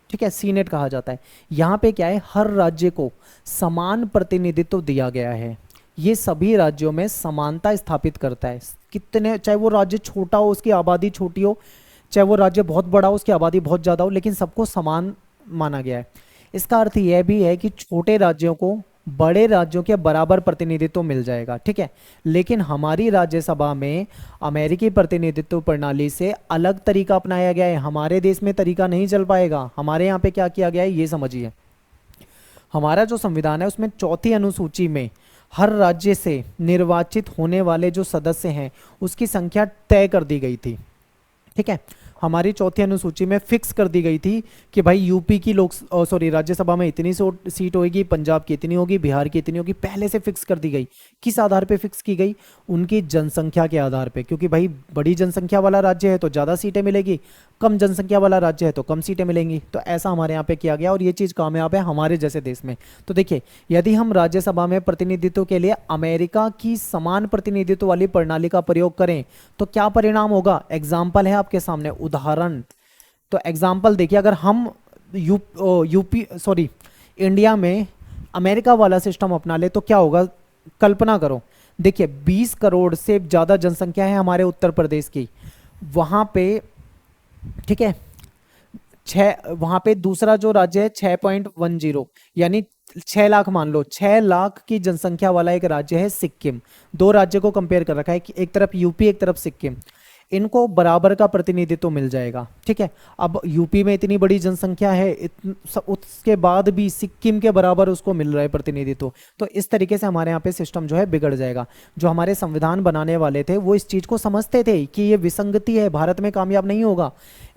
ठीक है, सीनेट कहा जाता है। यहाँ पे क्या है, हर राज्य को समान प्रतिनिधित्व दिया गया है। ये सभी राज्यों में समानता स्थापित करता है। कितने, चाहे वो राज्य छोटा हो, उसकी आबादी छोटी हो, चाहे वो राज्य बहुत बड़ा हो, उसकी आबादी बहुत ज़्यादा हो, लेकिन सबको समान माना गया है। इसका अर्थ यह भी है कि छोटे राज्यों को बड़े राज्यों के बराबर प्रतिनिधित्व मिल जाएगा। ठीक है, लेकिन हमारी राज्यसभा में अमेरिकी प्रतिनिधित्व प्रणाली से अलग तरीका अपनाया गया है। हमारे देश में तरीका नहीं चल पाएगा। हमारे यहाँ पे क्या किया गया है ये समझिए। हमारा जो संविधान है उसमें 4थी अनुसूची में हर राज्य से निर्वाचित होने वाले जो सदस्य हैं उसकी संख्या तय कर दी गई थी। ठीक है, हमारी चौथी अनुसूची में फिक्स कर दी गई थी कि भाई यूपी की राज्यसभा में इतनी सीट होगी, पंजाब की इतनी होगी, बिहार की इतनी होगी, पहले से फिक्स कर दी गई। किस आधार पे फिक्स की गई? उनकी जनसंख्या के आधार पे, क्योंकि भाई बड़ी जनसंख्या वाला राज्य है तो ज़्यादा सीटें मिलेगी, कम जनसंख्या वाला राज्य है तो कम सीटें मिलेंगी। तो ऐसा हमारे यहाँ पे किया गया और ये चीज़ कामयाब है हमारे जैसे देश में। तो देखिए, यदि हम राज्यसभा में प्रतिनिधित्व के लिए अमेरिका की समान प्रतिनिधित्व वाली प्रणाली का प्रयोग करें तो क्या परिणाम होगा? एग्जाम्पल है आपके सामने, उदाहरण। तो एग्जाम्पल देखिए, अगर हम इंडिया में अमेरिका वाला सिस्टम अपना ले तो क्या होगा? कल्पना करो, देखिए 20 करोड़ से ज़्यादा जनसंख्या है हमारे उत्तर प्रदेश की, वहाँ पे, ठीक है, वहाँ पे दूसरा जो राज्य है 6.10, यानी 6 लाख, मान लो 6 लाख की जनसंख्या वाला एक राज्य है सिक्किम। दो राज्य को कंपेयर कर रखा है कि एक तरफ यूपी एक तरफ सिक्किम, इनको बराबर का प्रतिनिधित्व मिल जाएगा। ठीक है, अब यूपी में इतनी बड़ी जनसंख्या है, उसके बाद भी सिक्किम के बराबर उसको मिल रहा है प्रतिनिधित्व। तो इस तरीके से हमारे यहाँ पे सिस्टम जो है बिगड़ जाएगा। जो हमारे संविधान बनाने वाले थे वो इस चीज़ को समझते थे कि ये विसंगति है, भारत में कामयाब नहीं होगा,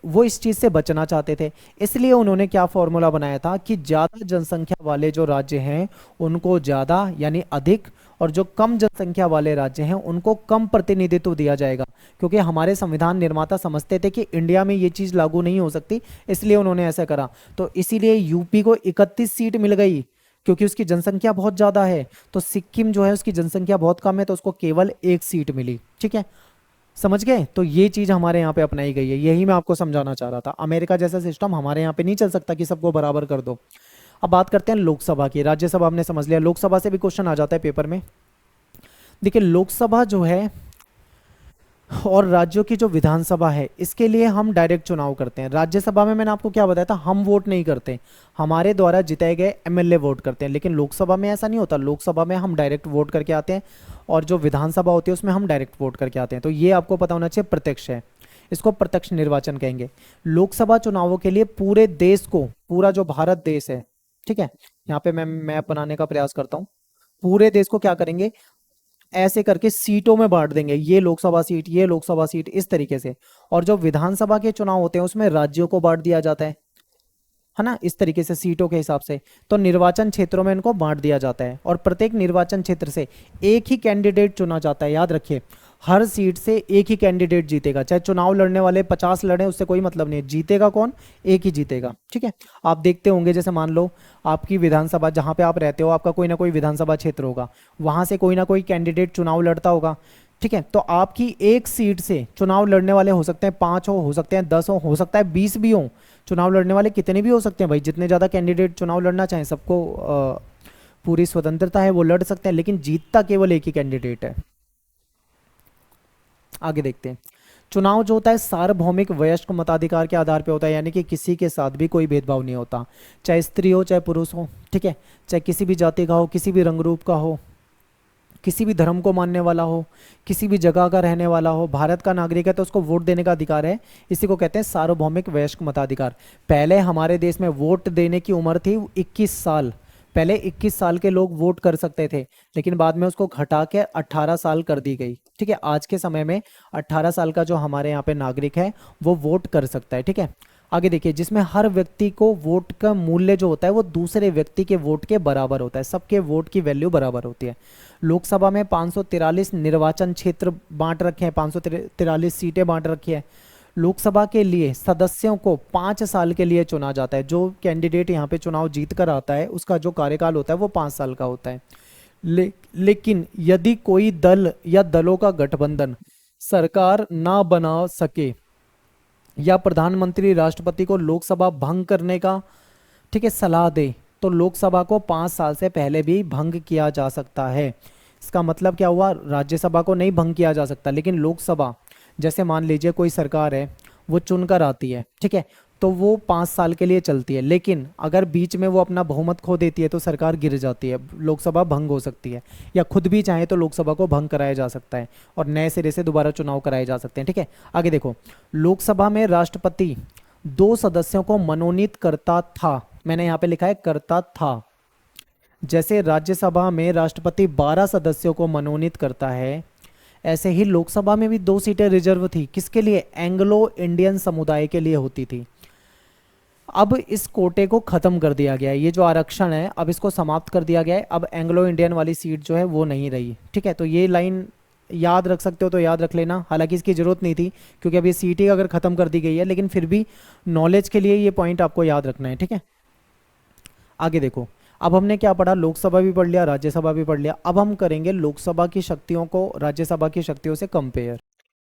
वो इस चीज़ से बचना चाहते थे। इसलिए उन्होंने क्या फॉर्मूला बनाया था कि ज़्यादा जनसंख्या वाले जो राज्य हैं उनको ज़्यादा यानी अधिक, और जो कम जनसंख्या वाले राज्य हैं उनको कम प्रतिनिधित्व दिया जाएगा। क्योंकि हमारे संविधान निर्माता समझते थे कि इंडिया में ये चीज़ लागू नहीं हो सकती, इसलिए उन्होंने ऐसा करा। तो इसीलिए यूपी को 31 सीट मिल गई क्योंकि उसकी जनसंख्या बहुत ज़्यादा है। तो सिक्किम जो है उसकी जनसंख्या बहुत कम है तो उसको केवल 1 सीट मिली। ठीक है, समझ गए? तो ये चीज़ हमारे यहाँ पे अपनाई गई है, यही मैं आपको समझाना चाह रहा था। अमेरिका जैसा सिस्टम हमारे यहाँ पे नहीं चल सकता कि सबको बराबर कर दो। अब बात करते हैं लोकसभा की। राज्यसभा हमने समझ लिया, लोकसभा से भी क्वेश्चन आ जाता है पेपर में। देखिए, लोकसभा जो है और राज्यों की जो विधानसभा है इसके लिए हम डायरेक्ट चुनाव करते हैं। राज्यसभा में मैंने आपको क्या बताया था, हम वोट नहीं करते, हमारे द्वारा जिताए गए एमएलए वोट करते हैं। लेकिन लोकसभा में ऐसा नहीं होता, लोकसभा में हम डायरेक्ट वोट करके आते हैं और जो विधानसभा होती है उसमें हम डायरेक्ट वोट करके आते हैं। तो ये आपको पता होना चाहिए, प्रत्यक्ष है, इसको प्रत्यक्ष निर्वाचन कहेंगे। लोकसभा चुनावों के लिए पूरे देश को, पूरा जो भारत देश है, ठीक है, यहाँ पे मैं मैप बनाने का प्रयास करता हूँ, पूरे देश को क्या करेंगे, ऐसे करके सीटों में बांट देंगे, ये लोकसभा सीट, ये लोकसभा सीट, इस तरीके से। और जो विधानसभा के चुनाव होते हैं उसमें राज्यों को बांट दिया जाता है ना, इस तरीके से सीटों के हिसाब से। तो निर्वाचन क्षेत्रों में इनको बांट दिया जाता है और प्रत्येक निर्वाचन क्षेत्र से एक ही कैंडिडेट चुना जाता है। याद रखिए, हर सीट से एक ही कैंडिडेट जीतेगा, चाहे चुनाव लड़ने वाले 50 लड़े, उससे कोई मतलब नहीं है, जीतेगा कौन, एक ही जीतेगा। ठीक है, आप देखते होंगे, जैसे मान लो आपकी विधानसभा, जहाँ पे आप रहते हो, आपका कोई ना कोई विधानसभा क्षेत्र होगा, वहाँ से कोई ना कोई कैंडिडेट चुनाव लड़ता होगा। ठीक है, तो आपकी एक सीट से चुनाव लड़ने वाले हो सकते हैं 5 हो सकते हैं 10 हो सकता है 20 भी हो, चुनाव लड़ने वाले कितने भी हो सकते हैं भाई, जितने ज़्यादा कैंडिडेट चुनाव लड़ना चाहें, सबको पूरी स्वतंत्रता है, वो लड़ सकते हैं, लेकिन जीतता केवल एक ही कैंडिडेट है। आगे देखते हैं। चुनाव जो होता है सार्वभौमिक वयस्क मताधिकार के आधार पे होता है, यानी कि किसी के साथ भी कोई भेदभाव नहीं होता, चाहे स्त्री हो चाहे पुरुष हो, ठीक है, चाहे किसी भी जाति का हो, किसी भी रंग रूप का हो, किसी भी धर्म को मानने वाला हो, किसी भी जगह का रहने वाला हो, भारत का नागरिक है तो उसको वोट देने का अधिकार है। इसी को कहते हैं सार्वभौमिक वयस्क मताधिकार। पहले हमारे देश में वोट देने की उम्र थी 21 साल, पहले 21 साल के लोग वोट कर सकते थे, लेकिन बाद में उसको घटा के 18 साल कर दी गई। ठीक है, आज के समय में 18 साल का जो हमारे यहाँ पे नागरिक है वो वोट कर सकता है। ठीक है, आगे देखिए, जिसमें हर व्यक्ति को वोट का मूल्य जो होता है वो दूसरे व्यक्ति के वोट के बराबर होता है, सबके वोट की वैल्यू बराबर होती है। लोकसभा में 543 निर्वाचन क्षेत्र बांट रखे हैं, 543 सीटें बांट रखी है। लोकसभा के लिए सदस्यों को 5 साल के लिए चुना जाता है। जो कैंडिडेट यहाँ पे चुनाव जीत कर आता है उसका जो कार्यकाल होता है वो 5 साल का होता है। लेकिन यदि कोई दल या दलों का गठबंधन सरकार ना बना सके या प्रधानमंत्री राष्ट्रपति को लोकसभा भंग करने का, ठीक है, सलाह दे, तो लोकसभा को 5 साल से पहले भी भंग किया जा सकता है। इसका मतलब क्या हुआ, राज्यसभा को नहीं भंग किया जा सकता, लेकिन लोकसभा, जैसे मान लीजिए कोई सरकार है वो चुनकर आती है, ठीक है, तो वो 5 साल के लिए चलती है, लेकिन अगर बीच में वो अपना बहुमत खो देती है तो सरकार गिर जाती है, लोकसभा भंग हो सकती है, या खुद भी चाहे तो लोकसभा को भंग कराया जा सकता है और नए सिरे से दोबारा चुनाव कराए जा सकते हैं। ठीक है, आगे देखो, लोकसभा में राष्ट्रपति 2 सदस्यों को मनोनीत करता था, मैंने यहाँ पे लिखा है करता था, जैसे राज्यसभा में राष्ट्रपति 12 सदस्यों को मनोनीत करता है, ऐसे ही लोकसभा में भी 2 सीटें रिजर्व थी। किसके लिए? एंग्लो इंडियन समुदाय के लिए होती थी। अब इस कोटे को खत्म कर दिया गया है, ये जो आरक्षण है अब इसको समाप्त कर दिया गया है। अब एंग्लो इंडियन वाली सीट जो है वो नहीं रही। ठीक है, तो ये लाइन याद रख सकते हो तो याद रख लेना, हालांकि इसकी ज़रूरत नहीं थी क्योंकि अब ये सीट ही अगर ख़त्म कर दी गई है, लेकिन फिर भी नॉलेज के लिए ये पॉइंट आपको याद रखना है। ठीक है, आगे देखो, अब हमने क्या पढ़ा? लोकसभा भी पढ़ लिया, राज्यसभा भी पढ़ लिया। अब हम करेंगे लोकसभा की शक्तियों को राज्यसभा की शक्तियों से कंपेयर।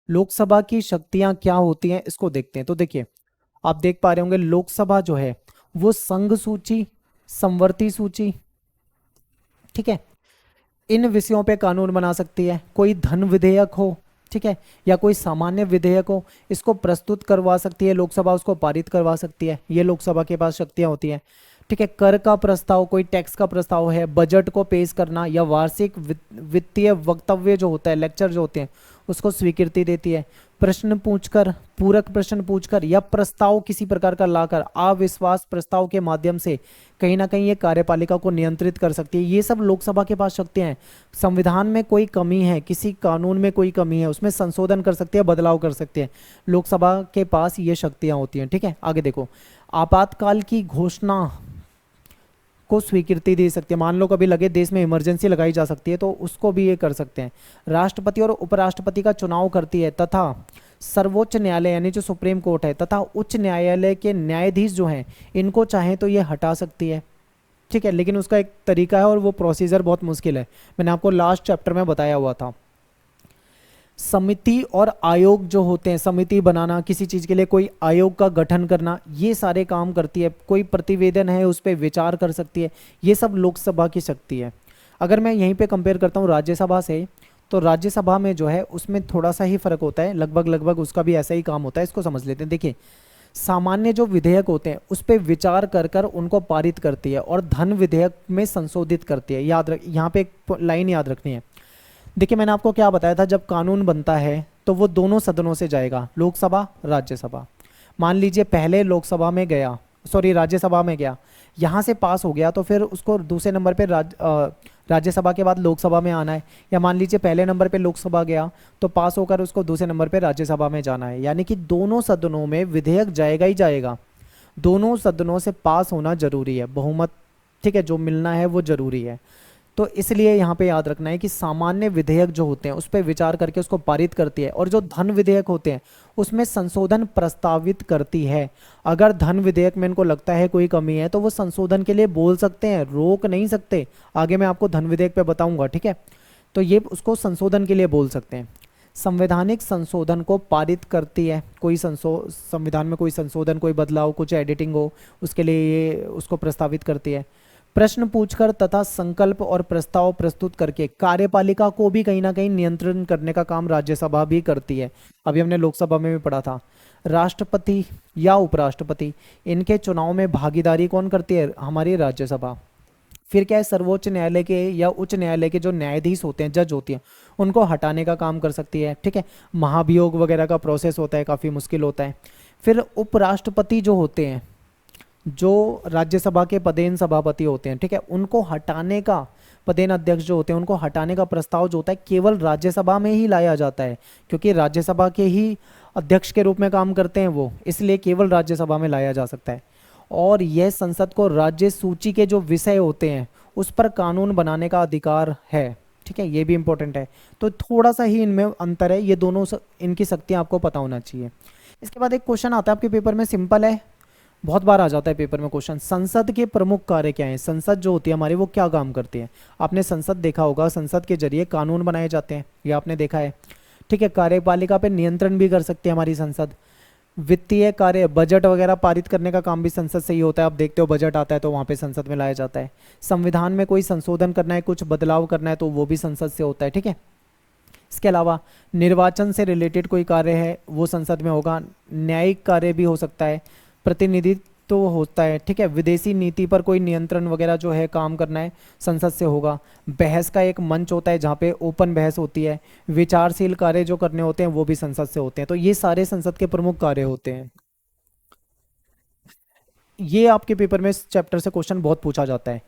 लोकसभा की शक्तियां क्या होती हैं इसको देखते हैं। तो देखिए, आप देख पा रहे होंगे लोकसभा जो है वो संघ सूची, समवर्ती सूची, ठीक है, इन विषयों पे कानून बना सकती है। कोई धन विधेयक हो, ठीक है, या कोई सामान्य विधेयक हो, इसको प्रस्तुत करवा सकती है लोकसभा, उसको पारित करवा सकती है। ये लोकसभा के पास शक्तियां होती हैं। ठीक है, कर का प्रस्ताव, कोई टैक्स का प्रस्ताव है, बजट को पेश करना, या वार्षिक वित्तीय वक्तव्य जो होता है, लेक्चर जो होते हैं, उसको स्वीकृति देती है। प्रश्न पूछकर, पूरक प्रश्न पूछकर, या प्रस्ताव किसी प्रकार का लाकर अविश्वास प्रस्ताव के माध्यम से कहीं ना कहीं ये कार्यपालिका को नियंत्रित कर सकती है। ये सब लोकसभा के पास शक्तियां हैं। संविधान में कोई कमी है, किसी कानून में कोई कमी है, उसमें संशोधन कर सकती है, बदलाव कर सकती है। लोकसभा के पास ये शक्तियां होती हैं। ठीक है, आगे देखो, आपातकाल की घोषणा को स्वीकृति दे सकती है। मान लो कभी लगे देश में इमरजेंसी लगाई जा सकती है तो उसको भी ये कर सकते हैं। राष्ट्रपति और उपराष्ट्रपति का चुनाव करती है, तथा सर्वोच्च न्यायालय यानी जो सुप्रीम कोर्ट है तथा उच्च न्यायालय के न्यायाधीश जो हैं इनको चाहे तो ये हटा सकती है। ठीक है, लेकिन उसका एक तरीका है और वो प्रोसीजर बहुत मुश्किल है, मैंने आपको लास्ट चैप्टर में बताया हुआ था। समिति और आयोग जो होते हैं, समिति बनाना, किसी चीज़ के लिए कोई आयोग का गठन करना, ये सारे काम करती है। कोई प्रतिवेदन है उस पर विचार कर सकती है। ये सब लोकसभा की शक्ति है। अगर मैं यहीं पे कंपेयर करता हूँ राज्यसभा से, तो राज्यसभा में जो है उसमें थोड़ा सा ही फर्क होता है, लगभग लगभग उसका भी ऐसा ही काम होता है। इसको समझ लेते हैं। देखिए, सामान्य जो विधेयक होते हैं उस पर विचार कर कर उनको पारित करती है और धन विधेयक में संशोधित करती है। याद रख, यहाँ पे एक लाइन याद रखनी है। देखिए, मैंने आपको क्या बताया था, जब कानून बनता है तो वो दोनों सदनों से जाएगा, लोकसभा, राज्यसभा। मान लीजिए पहले लोकसभा में गया, सॉरी राज्यसभा में गया, यहाँ से पास हो गया तो फिर उसको दूसरे नंबर पे राज्यसभा के बाद लोकसभा में आना है। या मान लीजिए पहले नंबर पे लोकसभा गया तो पास होकर उसको दूसरे नंबर पे राज्यसभा में जाना है। यानी कि दोनों सदनों में विधेयक जाएगा ही जाएगा। दोनों सदनों से पास होना जरूरी है, बहुमत, ठीक है, जो मिलना है वो जरूरी है। तो इसलिए यहाँ पे याद रखना है कि सामान्य विधेयक जो होते हैं उस पर विचार करके उसको पारित करती है, और जो धन विधेयक होते हैं उसमें संशोधन प्रस्तावित करती है। अगर धन विधेयक में इनको लगता है कोई कमी है तो वो संशोधन के लिए बोल सकते हैं, रोक नहीं सकते। आगे मैं आपको धन विधेयक पे बताऊंगा। ठीक है, तो ये उसको संशोधन के लिए बोल सकते हैं। संवैधानिक संशोधन को पारित करती है, कोई संविधान में कोई संशोधन, कोई बदलाव, कुछ एडिटिंग हो, उसके लिए ये उसको प्रस्तावित करती है। प्रश्न पूछकर तथा संकल्प और प्रस्ताव प्रस्तुत करके कार्यपालिका को भी कहीं ना कहीं नियंत्रण करने का काम राज्यसभा भी करती है। अभी हमने लोकसभा में भी पढ़ा था। राष्ट्रपति या उपराष्ट्रपति, इनके चुनाव में भागीदारी कौन करती है? हमारी राज्यसभा। फिर क्या है, सर्वोच्च न्यायालय के या उच्च न्यायालय के जो न्यायाधीश होते हैं, जज होती हैं, उनको हटाने का काम कर सकती है। ठीक है, महाभियोग वगैरह का प्रोसेस होता है, काफ़ी मुश्किल होता है। फिर उपराष्ट्रपति जो होते हैं, जो राज्यसभा के पदेन सभापति होते हैं, ठीक है, उनको हटाने का, पदेन अध्यक्ष जो होते हैं उनको हटाने का प्रस्ताव जो होता है केवल राज्यसभा में ही लाया जाता है, क्योंकि राज्यसभा के ही अध्यक्ष के रूप में काम करते हैं वो, इसलिए केवल राज्यसभा में लाया जा सकता है। और यह संसद को राज्य सूची के जो विषय होते हैं उस पर कानून बनाने का अधिकार है। ठीक है, ये भी इंपॉर्टेंट है। तो थोड़ा सा ही इनमें अंतर है, ये दोनों इनकी शक्तियाँ आपको पता होना चाहिए। इसके बाद एक क्वेश्चन आता है आपके पेपर में, सिंपल है, बहुत बार आ जाता है पेपर में क्वेश्चन। संसद के प्रमुख कार्य क्या हैं? संसद जो होती है हमारी वो क्या काम करती है? आपने संसद देखा होगा, संसद के जरिए कानून बनाए जाते हैं, ये आपने देखा है। ठीक है, कार्यपालिका पे नियंत्रण भी कर सकती है हमारी संसद। वित्तीय कार्य, बजट वगैरह पारित करने का काम भी संसद से ही होता है। आप देखते हो बजट आता है तो वहाँ पे संसद में लाया जाता है। संविधान में कोई संशोधन करना है, कुछ बदलाव करना है तो वो भी संसद से होता है। ठीक है, इसके अलावा निर्वाचन से रिलेटेड कोई कार्य है वो संसद में होगा। न्यायिक कार्य भी हो सकता है, प्रतिनिधित्व तो होता है। ठीक है, विदेशी नीति पर कोई नियंत्रण वगैरह जो है काम करना है संसद से होगा। बहस का एक मंच होता है जहाँ पे ओपन बहस होती है। विचारशील कार्य जो करने होते हैं वो भी संसद से होते हैं। तो ये सारे संसद के प्रमुख कार्य होते हैं। ये आपके पेपर में इस चैप्टर से क्वेश्चन बहुत पूछा जाता है।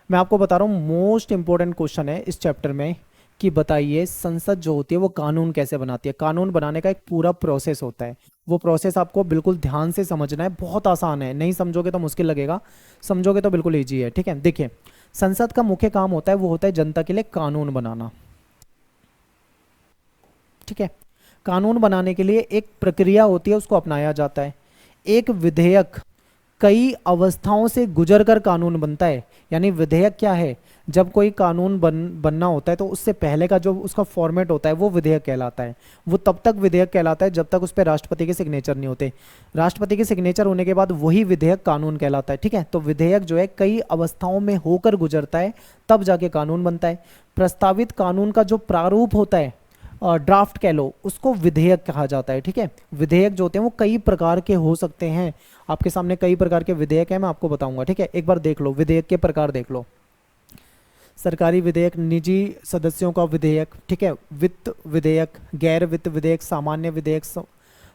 मैं आपको बता रहा हूँ मोस्ट इंपॉर्टेंट क्वेश्चन है इस चैप्टर में कि बताइए संसद जो होती है वो कानून कैसे बनाती है। कानून बनाने का एक पूरा प्रोसेस होता है, वो प्रोसेस आपको बिल्कुल ध्यान से समझना है, बहुत आसान है, नहीं समझोगे तो मुश्किल लगेगा, समझोगे तो बिल्कुल ईजी है। ठीक है, देखिए संसद का मुख्य काम होता है वो होता है जनता के लिए कानून बनाना। ठीक है, कानून बनाने के लिए एक प्रक्रिया होती है, उसको अपनाया जाता है। एक विधेयक कई अवस्थाओं से गुजर कर कानून बनता है। यानी विधेयक क्या है, जब कोई कानून बनना होता है तो उससे पहले का जो उसका फॉर्मेट होता है वो विधेयक कहलाता है। वो तब तक विधेयक कहलाता है जब तक उस पर राष्ट्रपति के सिग्नेचर नहीं होते। राष्ट्रपति के सिग्नेचर होने के बाद वही विधेयक कानून कहलाता है। ठीक है, तो विधेयक जो है कई अवस्थाओं में होकर गुजरता है, तब जाके कानून बनता है। प्रस्तावित कानून का जो प्रारूप होता है, ड्राफ्ट कह लो, उसको विधेयक कहा जाता है। ठीक है, विधेयक जो होते हैं वो कई प्रकार के हो सकते हैं। आपके सामने कई प्रकार के विधेयक हैं, मैं आपको बताऊंगा। ठीक है, एक बार देख लो विधेयक के प्रकार, देख लो। सरकारी विधेयक, निजी सदस्यों का विधेयक, ठीक है, वित्त विधेयक, गैर वित्त विधेयक, सामान्य विधेयक,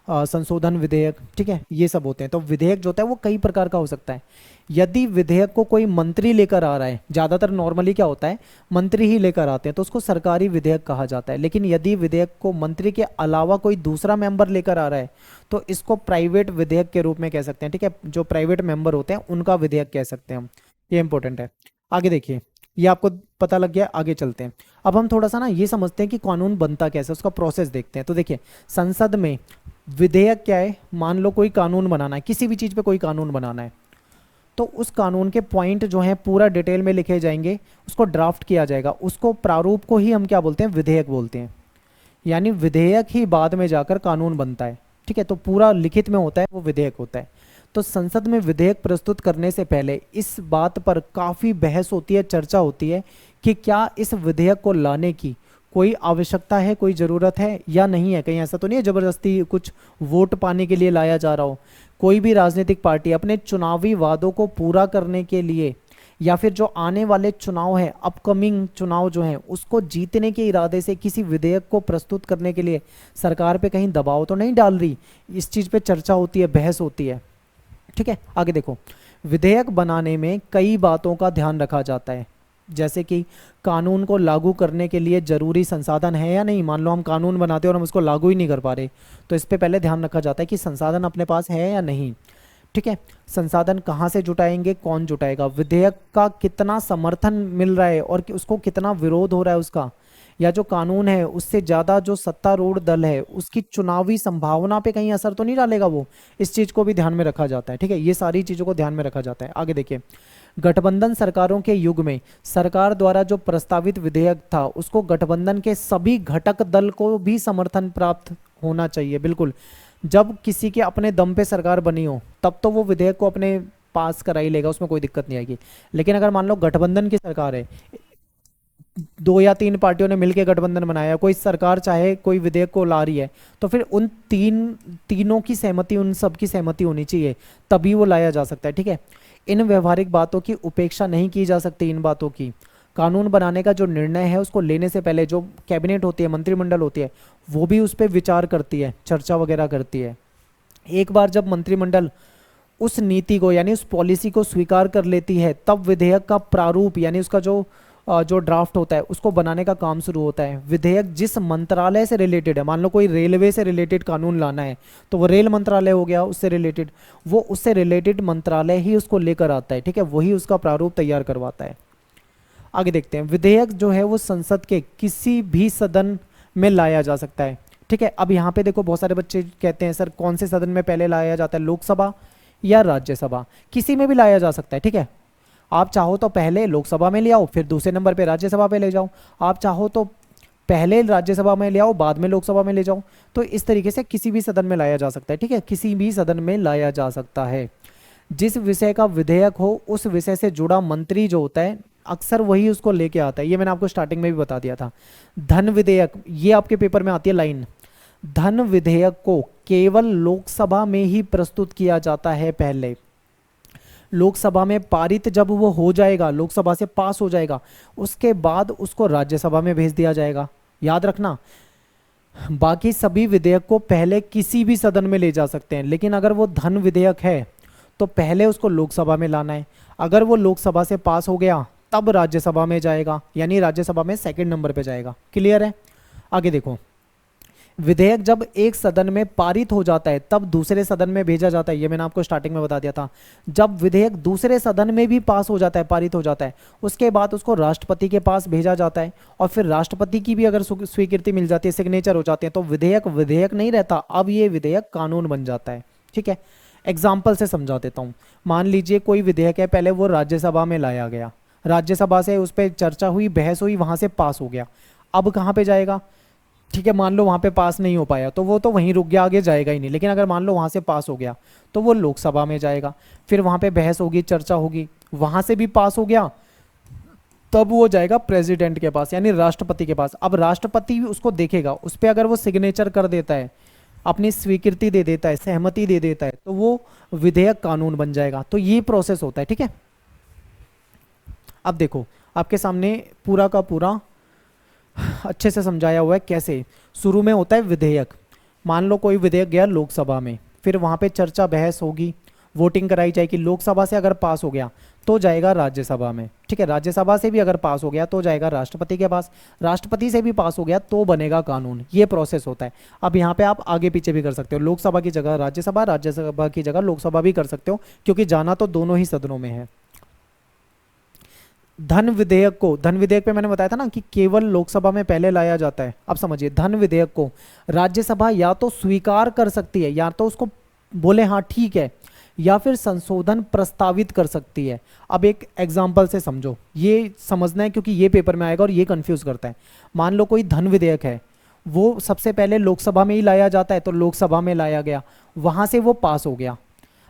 संशोधन विधेयक। ठीक है, ये सब होते हैं। तो विधेयक जो होता है वो कई प्रकार का हो सकता है। यदि विधेयक को कोई मंत्री लेकर आ रहा है, ज़्यादातर नॉर्मली क्या होता है मंत्री ही लेकर आते हैं, तो उसको सरकारी विधेयक कहा जाता है। लेकिन यदि विधेयक को मंत्री के अलावा कोई दूसरा मेंबर लेकर आ रहा है तो इसको प्राइवेट विधेयक के रूप में कह सकते हैं। ठीक है, जो प्राइवेट मेंबर होते हैं उनका विधेयक कह सकते हैं हम। ये इंपॉर्टेंट है। आगे देखिए, ये आपको पता लग गया, आगे चलते हैं। अब हम थोड़ा सा ना ये समझते हैं कि कानून बनता कैसे, उसका प्रोसेस देखते हैं। तो देखिए संसद में विधेयक क्या है, मान लो कोई कानून बनाना है, किसी भी चीज़ पे कोई कानून बनाना है, तो उस कानून के पॉइंट जो हैं पूरा डिटेल में लिखे जाएंगे, उसको ड्राफ्ट किया जाएगा, उसको प्रारूप को ही हम क्या बोलते हैं, विधेयक बोलते हैं। यानी विधेयक ही बाद में जाकर कानून बनता है। ठीक है, तो पूरा लिखित में होता है वो विधेयक होता है। तो संसद में विधेयक प्रस्तुत करने से पहले इस बात पर काफ़ी बहस होती है, चर्चा होती है कि क्या इस विधेयक को लाने की कोई आवश्यकता है, कोई ज़रूरत है या नहीं है। कहीं ऐसा तो नहीं है ज़बरदस्ती कुछ वोट पाने के लिए लाया जा रहा हो। कोई भी राजनीतिक पार्टी अपने चुनावी वादों को पूरा करने के लिए या फिर जो आने वाले चुनाव है, अपकमिंग चुनाव जो हैं, उसको जीतने के इरादे से किसी विधेयक को प्रस्तुत करने के लिए सरकार पे कहीं दबाव तो नहीं डाल रही। इस चीज़ पे चर्चा होती है, बहस होती है। ठीक है, आगे देखो, विधेयक बनाने में कई बातों का ध्यान रखा जाता है, जैसे कि कानून को लागू करने के लिए जरूरी संसाधन है या नहीं। मान लो हम कानून बनाते हैं और हम उसको लागू ही नहीं कर पा रहे, तो इस पे पहले ध्यान रखा जाता है कि संसाधन अपने पास है या नहीं। ठीक है, संसाधन कहाँ से जुटाएंगे, कौन जुटाएगा, विधेयक का कितना समर्थन मिल रहा है और उसको कितना विरोध हो रहा है उसका, या जो कानून है उससे ज़्यादा जो सत्तारूढ़ दल है उसकी चुनावी संभावना पे कहीं असर तो नहीं डालेगा वो। इस चीज़ को भी ध्यान में रखा जाता है। ठीक है, ये सारी चीज़ों को ध्यान में रखा जाता है। आगे देखिए, गठबंधन सरकारों के युग में सरकार द्वारा जो प्रस्तावित विधेयक था उसको गठबंधन के सभी घटक दल को भी समर्थन प्राप्त होना चाहिए। बिल्कुल, जब किसी के अपने दम पे सरकार बनी हो तब तो वो विधेयक को अपने पास करा ही लेगा, उसमें कोई दिक्कत नहीं आएगी। लेकिन अगर मान लो गठबंधन की सरकार है, 2 या 3 पार्टियों ने मिलकर गठबंधन बनाया, कोई सरकार चाहे कोई विधेयक को ला रही है, तो फिर उन तीनों की सहमति, उन सब की सहमति होनी चाहिए, तभी वो लाया जा सकता है। ठीक है, इन व्यवहारिक बातों की उपेक्षा नहीं की जा सकती। इन बातों की, कानून बनाने का जो निर्णय है उसको लेने से पहले जो कैबिनेट होती है, मंत्रिमंडल होती है, वो भी उस पर विचार करती है, चर्चा वगैरह करती है। एक बार जब मंत्रिमंडल उस नीति को यानी उस पॉलिसी को स्वीकार कर लेती है, तब विधेयक का प्रारूप यानी उसका जो ड्राफ्ट होता है उसको बनाने का काम शुरू होता है। विधेयक जिस मंत्रालय से रिलेटेड है, मान लो कोई रेलवे से रिलेटेड कानून लाना है तो वो रेल मंत्रालय हो गया उससे रिलेटेड, वो उससे रिलेटेड मंत्रालय ही उसको लेकर आता है। ठीक है, वही उसका प्रारूप तैयार करवाता है। आगे देखते हैं, विधेयक जो है वो संसद के किसी भी सदन में लाया जा सकता है। ठीक है, अब यहाँ पे देखो बहुत सारे बच्चे कहते हैं सर कौन से सदन में पहले लाया जाता है, लोकसभा या राज्यसभा। किसी में भी लाया जा सकता है। ठीक है, आप चाहो तो पहले लोकसभा में ले आओ, फिर दूसरे नंबर पे राज्यसभा पे ले जाओ। आप चाहो तो पहले राज्यसभा में ले आओ, बाद में लोकसभा में ले जाओ। तो इस तरीके से किसी भी सदन में लाया जा सकता है। ठीक है, किसी भी सदन में लाया जा सकता है। जिस विषय का विधेयक हो उस विषय से जुड़ा मंत्री जो होता है अक्सर वही उसको लेके आता है। ये मैंने आपको स्टार्टिंग में भी बता दिया था। धन विधेयक, ये आपके पेपर में आती है लाइन, धन विधेयक को केवल लोकसभा में ही प्रस्तुत किया जाता है। पहले लोकसभा में पारित जब वो हो जाएगा, लोकसभा से पास हो जाएगा, उसके बाद उसको राज्यसभा में भेज दिया जाएगा। याद रखना, बाकी सभी विधेयक को पहले किसी भी सदन में ले जा सकते हैं, लेकिन अगर वो धन विधेयक है तो पहले उसको लोकसभा में लाना है। अगर वो लोकसभा से पास हो गया तब राज्यसभा में जाएगा, यानी राज्यसभा में सेकंड नंबर पे जाएगा। क्लियर है? आगे देखो, विधेयक जब एक सदन में पारित हो जाता है तब दूसरे सदन में भेजा जाता है। ये मैंने आपको स्टार्टिंग में बता दिया था। जब विधेयक दूसरे सदन में भी पास हो जाता है, पारित हो जाता है, उसके बाद उसको राष्ट्रपति के पास भेजा जाता है, और फिर राष्ट्रपति की भी अगर स्वीकृति मिल जाती है, सिग्नेचर हो जाते हैं, तो विधेयक विधेयक नहीं रहता, अब ये विधेयक कानून बन जाता है। ठीक है, एग्जाम्पल से समझा देता हूँ। मान लीजिए कोई विधेयक है, पहले वो राज्यसभा में लाया गया, राज्यसभा से उस पर चर्चा हुई, बहस हुई, वहां से पास हो गया। अब कहाँ पे जाएगा? ठीक है, मान लो वहां पे पास नहीं हो पाया तो वो तो वहीं रुक गया, आगे जाएगा ही नहीं। लेकिन अगर मान लो वहां से पास हो गया तो वो लोकसभा में जाएगा, फिर वहां पे बहस होगी, चर्चा होगी, वहां से भी पास हो गया, तब वो जाएगा प्रेसिडेंट के पास, यानी राष्ट्रपति के पास। अब राष्ट्रपति भी उसको देखेगा, उस पर अगर वो सिग्नेचर कर देता है, अपनी स्वीकृति दे देता है, सहमति दे देता है, तो वो विधेयक कानून बन जाएगा। तो ये प्रोसेस होता है। ठीक है, अब देखो आपके सामने पूरा का पूरा अच्छे से समझाया हुआ है कैसे। शुरू में होता है विधेयक, मान लो कोई विधेयक गया लोकसभा में, फिर वहां पे चर्चा बहस होगी, वोटिंग कराई जाएगी, लोकसभा से अगर पास हो गया तो जाएगा राज्यसभा में। ठीक है, राज्यसभा से भी अगर पास हो गया तो जाएगा राष्ट्रपति के पास, राष्ट्रपति से भी पास हो गया तो बनेगा कानून। ये प्रोसेस होता है। अब यहाँ पे आप आगे पीछे भी कर सकते हो, लोकसभा की जगह राज्यसभा, राज्यसभा की जगह लोकसभा भी कर सकते हो, क्योंकि जाना तो दोनों ही सदनों में है। धन विधेयक को, धन विधेयक पे मैंने बताया था ना कि केवल लोकसभा में पहले लाया जाता है। अब समझिए, धन विधेयक को राज्यसभा या तो स्वीकार कर सकती है, या तो उसको बोले हाँ ठीक है, या फिर संशोधन प्रस्तावित कर सकती है। अब एक एग्जांपल से समझो, ये समझना है क्योंकि ये पेपर में आएगा और ये कंफ्यूज करता है। मान लो कोई धन विधेयक है, वो सबसे पहले लोकसभा में ही लाया जाता है, तो लोकसभा में लाया गया, वहां से वो पास हो गया,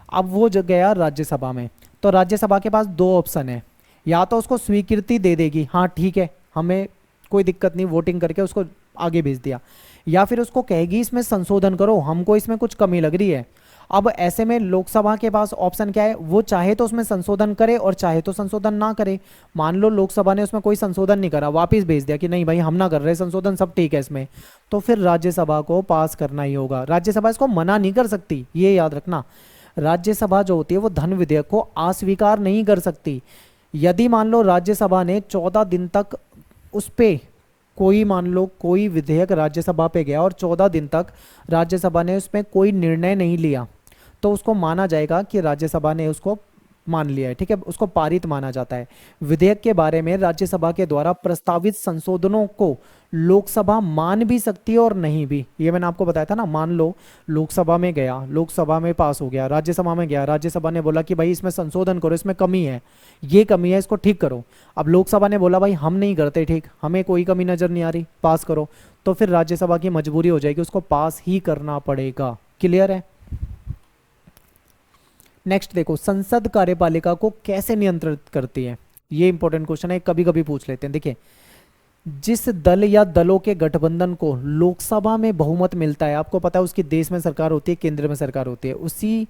अब वो गया राज्यसभा में। तो राज्यसभा के पास दो ऑप्शन है, या तो उसको स्वीकृति दे देगी, हाँ ठीक है हमें कोई दिक्कत नहीं, वोटिंग करके उसको आगे भेज दिया, या फिर उसको कहेगी इसमें संशोधन करो, हमको इसमें कुछ कमी लग रही है। अब ऐसे में लोकसभा के पास ऑप्शन क्या है, वो चाहे तो उसमें संशोधन करे और चाहे तो संशोधन ना करे। मान लो लोकसभा ने उसमें कोई संशोधन नहीं करा, वापस भेज दिया कि नहीं भाई हम ना कर रहे संशोधन, सब ठीक है इसमें, तो फिर राज्यसभा को पास करना ही होगा। राज्यसभा इसको मना नहीं कर सकती, ये याद रखना। राज्यसभा जो होती है वो धन विधेयक को अस्वीकार नहीं कर सकती। यदि मान लो राज्यसभा ने 14 दिन तक उस पे कोई, मान लो कोई विधेयक राज्यसभा पे गया और 14 दिन तक राज्यसभा ने उसमें कोई निर्णय नहीं लिया, तो उसको माना जाएगा कि राज्यसभा ने उसको मान लिया है। ठीक है, उसको पारित माना जाता है। विधेयक के बारे में राज्यसभा के द्वारा प्रस्तावित संशोधनों को लोकसभा मान भी सकती है और नहीं भी। ये मैंने आपको बताया था ना, मान लो लोकसभा में गया, लोकसभा में पास हो गया, राज्यसभा में गया, राज्यसभा ने बोला कि भाई इसमें संशोधन करो, इसमें कमी है, ये कमी है, इसको ठीक करो। अब लोकसभा ने बोला भाई हम नहीं करते ठीक, हमें कोई कमी नजर नहीं आ रही, पास करो, तो फिर राज्यसभा की मजबूरी हो जाएगी, उसको पास ही करना पड़ेगा। क्लियर है? नेक्स्ट देखो, संसद कार्यपालिका को कैसे नियंत्रित करती है। ये इंपॉर्टेंट क्वेश्चन है, कभी कभी पूछ लेते हैं। देखिए, जिस दल या दलों के गठबंधन को लोकसभा में बहुमत मिलता है, आपको पता है उसकी देश में सरकार होती है, केंद्र में सरकार होती है, उसी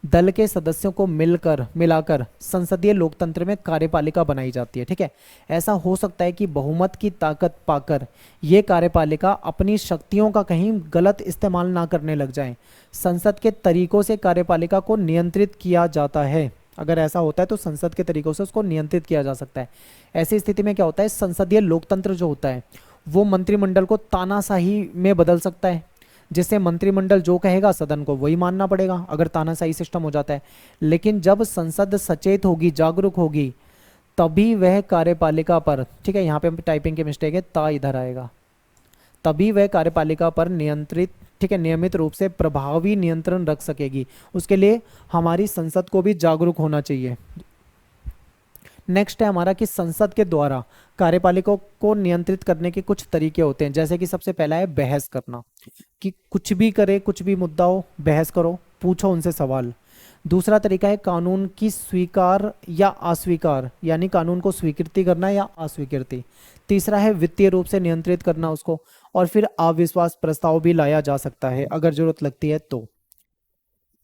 दल के सदस्यों को मिलाकर संसदीय लोकतंत्र में कार्यपालिका बनाई जाती है। ठीक है, ऐसा हो सकता है कि बहुमत की ताकत पाकर ये कार्यपालिका अपनी शक्तियों का कहीं गलत इस्तेमाल ना करने लग जाए। संसद के तरीकों से कार्यपालिका को नियंत्रित किया जाता है। अगर ऐसा होता है तो संसद के तरीकों से उसको नियंत्रित किया जा सकता है। ऐसी स्थिति में क्या होता है, संसदीय लोकतंत्र जो होता है वो मंत्रिमंडल को तानाशाही में बदल सकता है, जिससे मंत्रिमंडल जो कहेगा सदन को वही मानना पड़ेगा, अगर तानाशाही सिस्टम हो जाता है। लेकिन जब संसद सचेत होगी, जागरूक होगी, तभी वह कार्यपालिका पर, ठीक है यहाँ पे टाइपिंग की मिस्टेक है, ता इधर आएगा, तभी वह कार्यपालिका पर नियमित रूप से प्रभावी नियंत्रण रख सकेगी। उसके लिए हमारी संसद को भी जागरूक होना चाहिए। नेक्स्ट है हमारा कि संसद के द्वारा कार्यपालिका को नियंत्रित करने के कुछ तरीके होते हैं। जैसे कि सबसे पहला है बहस करना, कि कुछ भी करे, कुछ भी मुद्दा हो, बहस करो, पूछो उनसे सवाल। दूसरा तरीका है कानून की स्वीकार या अस्वीकार, यानी कानून को स्वीकृति करना या अस्वीकृति। तीसरा है वित्तीय रूप से नियंत्रित करना उसको, और फिर अविश्वास प्रस्ताव भी लाया जा सकता है अगर जरूरत लगती है तो।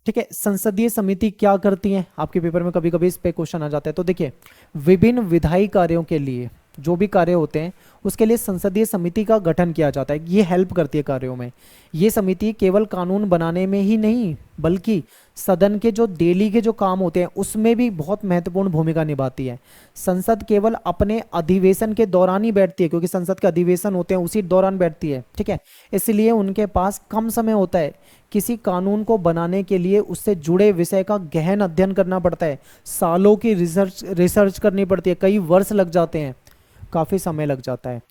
ठीक है, संसदीय समिति क्या करती है, आपके पेपर में कभी कभी इस पे क्वेश्चन आ जाता है। तो देखिए, विभिन्न विधायी कार्यों के लिए जो भी कार्य होते हैं उसके लिए संसदीय समिति का गठन किया जाता है। ये हेल्प करती है कार्यों में। ये समिति केवल कानून बनाने में ही नहीं बल्कि सदन के जो डेली के जो काम होते हैं उसमें भी बहुत महत्वपूर्ण भूमिका निभाती है। संसद केवल अपने अधिवेशन के दौरान ही बैठती है, क्योंकि संसद के अधिवेशन होते हैं उसी दौरान बैठती है, ठीक है। इसलिए उनके पास कम समय होता है। किसी कानून को बनाने के लिए उससे जुड़े विषय का गहन अध्ययन करना पड़ता है, सालों की रिसर्च करनी पड़ती है, कई वर्ष लग जाते हैं, काफ़ी समय लग जाता है,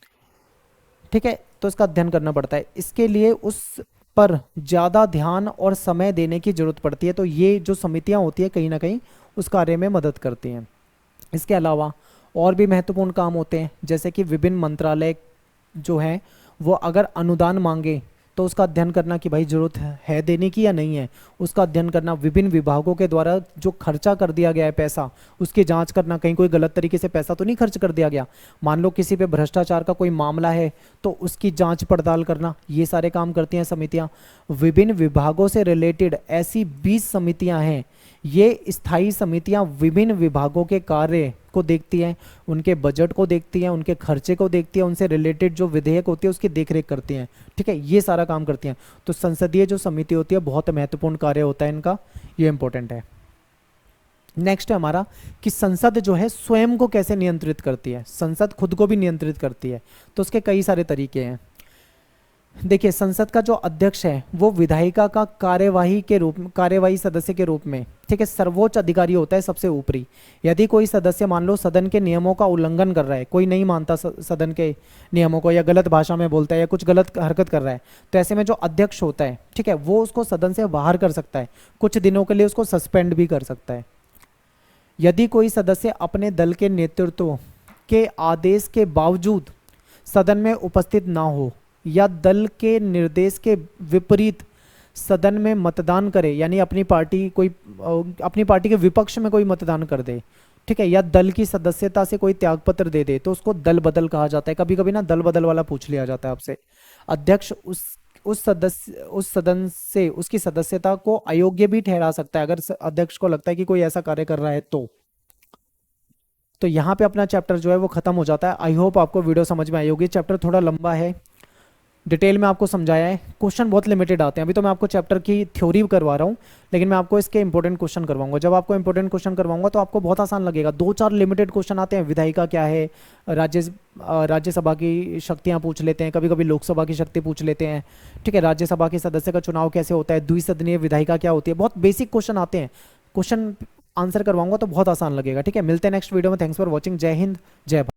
ठीक है। तो इसका अध्ययन करना पड़ता है, इसके लिए उस पर ज़्यादा ध्यान और समय देने की जरूरत पड़ती है। तो ये जो समितियां होती है कहीं ना कहीं उस कार्य में मदद करती हैं। इसके अलावा और भी महत्वपूर्ण काम होते हैं, जैसे कि विभिन्न मंत्रालय जो हैं वो अगर अनुदान मांगे तो उसका अध्ययन करना कि भाई जरूरत है देने की या नहीं है, उसका अध्ययन करना। विभिन्न विभागों के द्वारा जो खर्चा कर दिया गया है पैसा, उसकी जांच करना, कहीं कोई गलत तरीके से पैसा तो नहीं खर्च कर दिया गया। मान लो किसी पे भ्रष्टाचार का कोई मामला है तो उसकी जांच पड़ताल करना, ये सारे काम करती हैं समितियां। विभिन्न विभागों से रिलेटेड ऐसी 20 समितियां हैं। ये स्थायी समितियां विभिन्न विभागों के कार्य को देखती हैं, उनके बजट को देखती हैं, उनके खर्चे को देखती हैं, उनसे रिलेटेड जो विधेयक होती है उसकी देखरेख करती हैं, ठीक है। ये सारा काम करती हैं। तो संसदीय जो समिति होती है बहुत महत्वपूर्ण कार्य होता है इनका, ये इंपॉर्टेंट है। नेक्स्ट है हमारा कि संसद जो है स्वयं को कैसे नियंत्रित करती है। संसद खुद को भी नियंत्रित करती है, तो उसके कई सारे तरीके हैं। देखिए, संसद का जो अध्यक्ष है वो विधायिका का कार्यवाही सदस्य के रूप में, ठीक है, सर्वोच्च अधिकारी होता है, सबसे ऊपरी। यदि कोई सदस्य मान लो सदन के नियमों का उल्लंघन कर रहा है, कोई नहीं मानता सदन के नियमों को, या गलत भाषा में बोलता है या कुछ गलत हरकत कर रहा है, तो ऐसे में जो अध्यक्ष होता है, ठीक है, वो उसको सदन से बाहर कर सकता है, कुछ दिनों के लिए उसको सस्पेंड भी कर सकता है। यदि कोई सदस्य अपने दल के नेतृत्व के आदेश के बावजूद सदन में उपस्थित ना हो या दल के निर्देश के विपरीत सदन में मतदान करे, यानी अपनी पार्टी के विपक्ष में कोई मतदान कर दे, ठीक है, या दल की सदस्यता से कोई त्यागपत्र दे दे, तो उसको दल बदल कहा जाता है। कभी कभी ना दल बदल वाला पूछ लिया जाता है आपसे। अध्यक्ष उस सदन से उसकी सदस्यता को अयोग्य भी ठहरा सकता है, अगर अध्यक्ष को लगता है कि कोई ऐसा कार्य कर रहा है तो यहाँ पे अपना चैप्टर जो है वो खत्म हो जाता है। आई होप आपको वीडियो समझ में आई होगी। चैप्टर थोड़ा लंबा है, डिटेल में आपको समझाया है, क्वेश्चन बहुत लिमिटेड आते हैं। अभी तो मैं आपको चैप्टर की थ्योरी करवा रहा हूँ, लेकिन मैं आपको इसके इंपॉर्टेंट क्वेश्चन करवाऊंगा। जब आपको इंपॉर्टेंट क्वेश्चन करवाऊंगा तो आपको बहुत आसान लगेगा। 2-4 लिमिटेड क्वेश्चन आते हैं, विधायिका क्या है, राज्यसभा की शक्तियाँ पूछ लेते हैं, कभी कभी लोकसभा की शक्ति पूछ लेते हैं, ठीक है, राज्यसभा के सदस्य का चुनाव कैसे होता है, द्विसदनीय विधायिका क्या होती है, बहुत बेसिक क्वेश्चन आते हैं। क्वेश्चन आंसर करवाऊंगा तो बहुत आसान लगेगा, ठीक है। मिलते हैं नेक्स्ट वीडियो में। Thanks for watching. जय हिंद, जय भारत।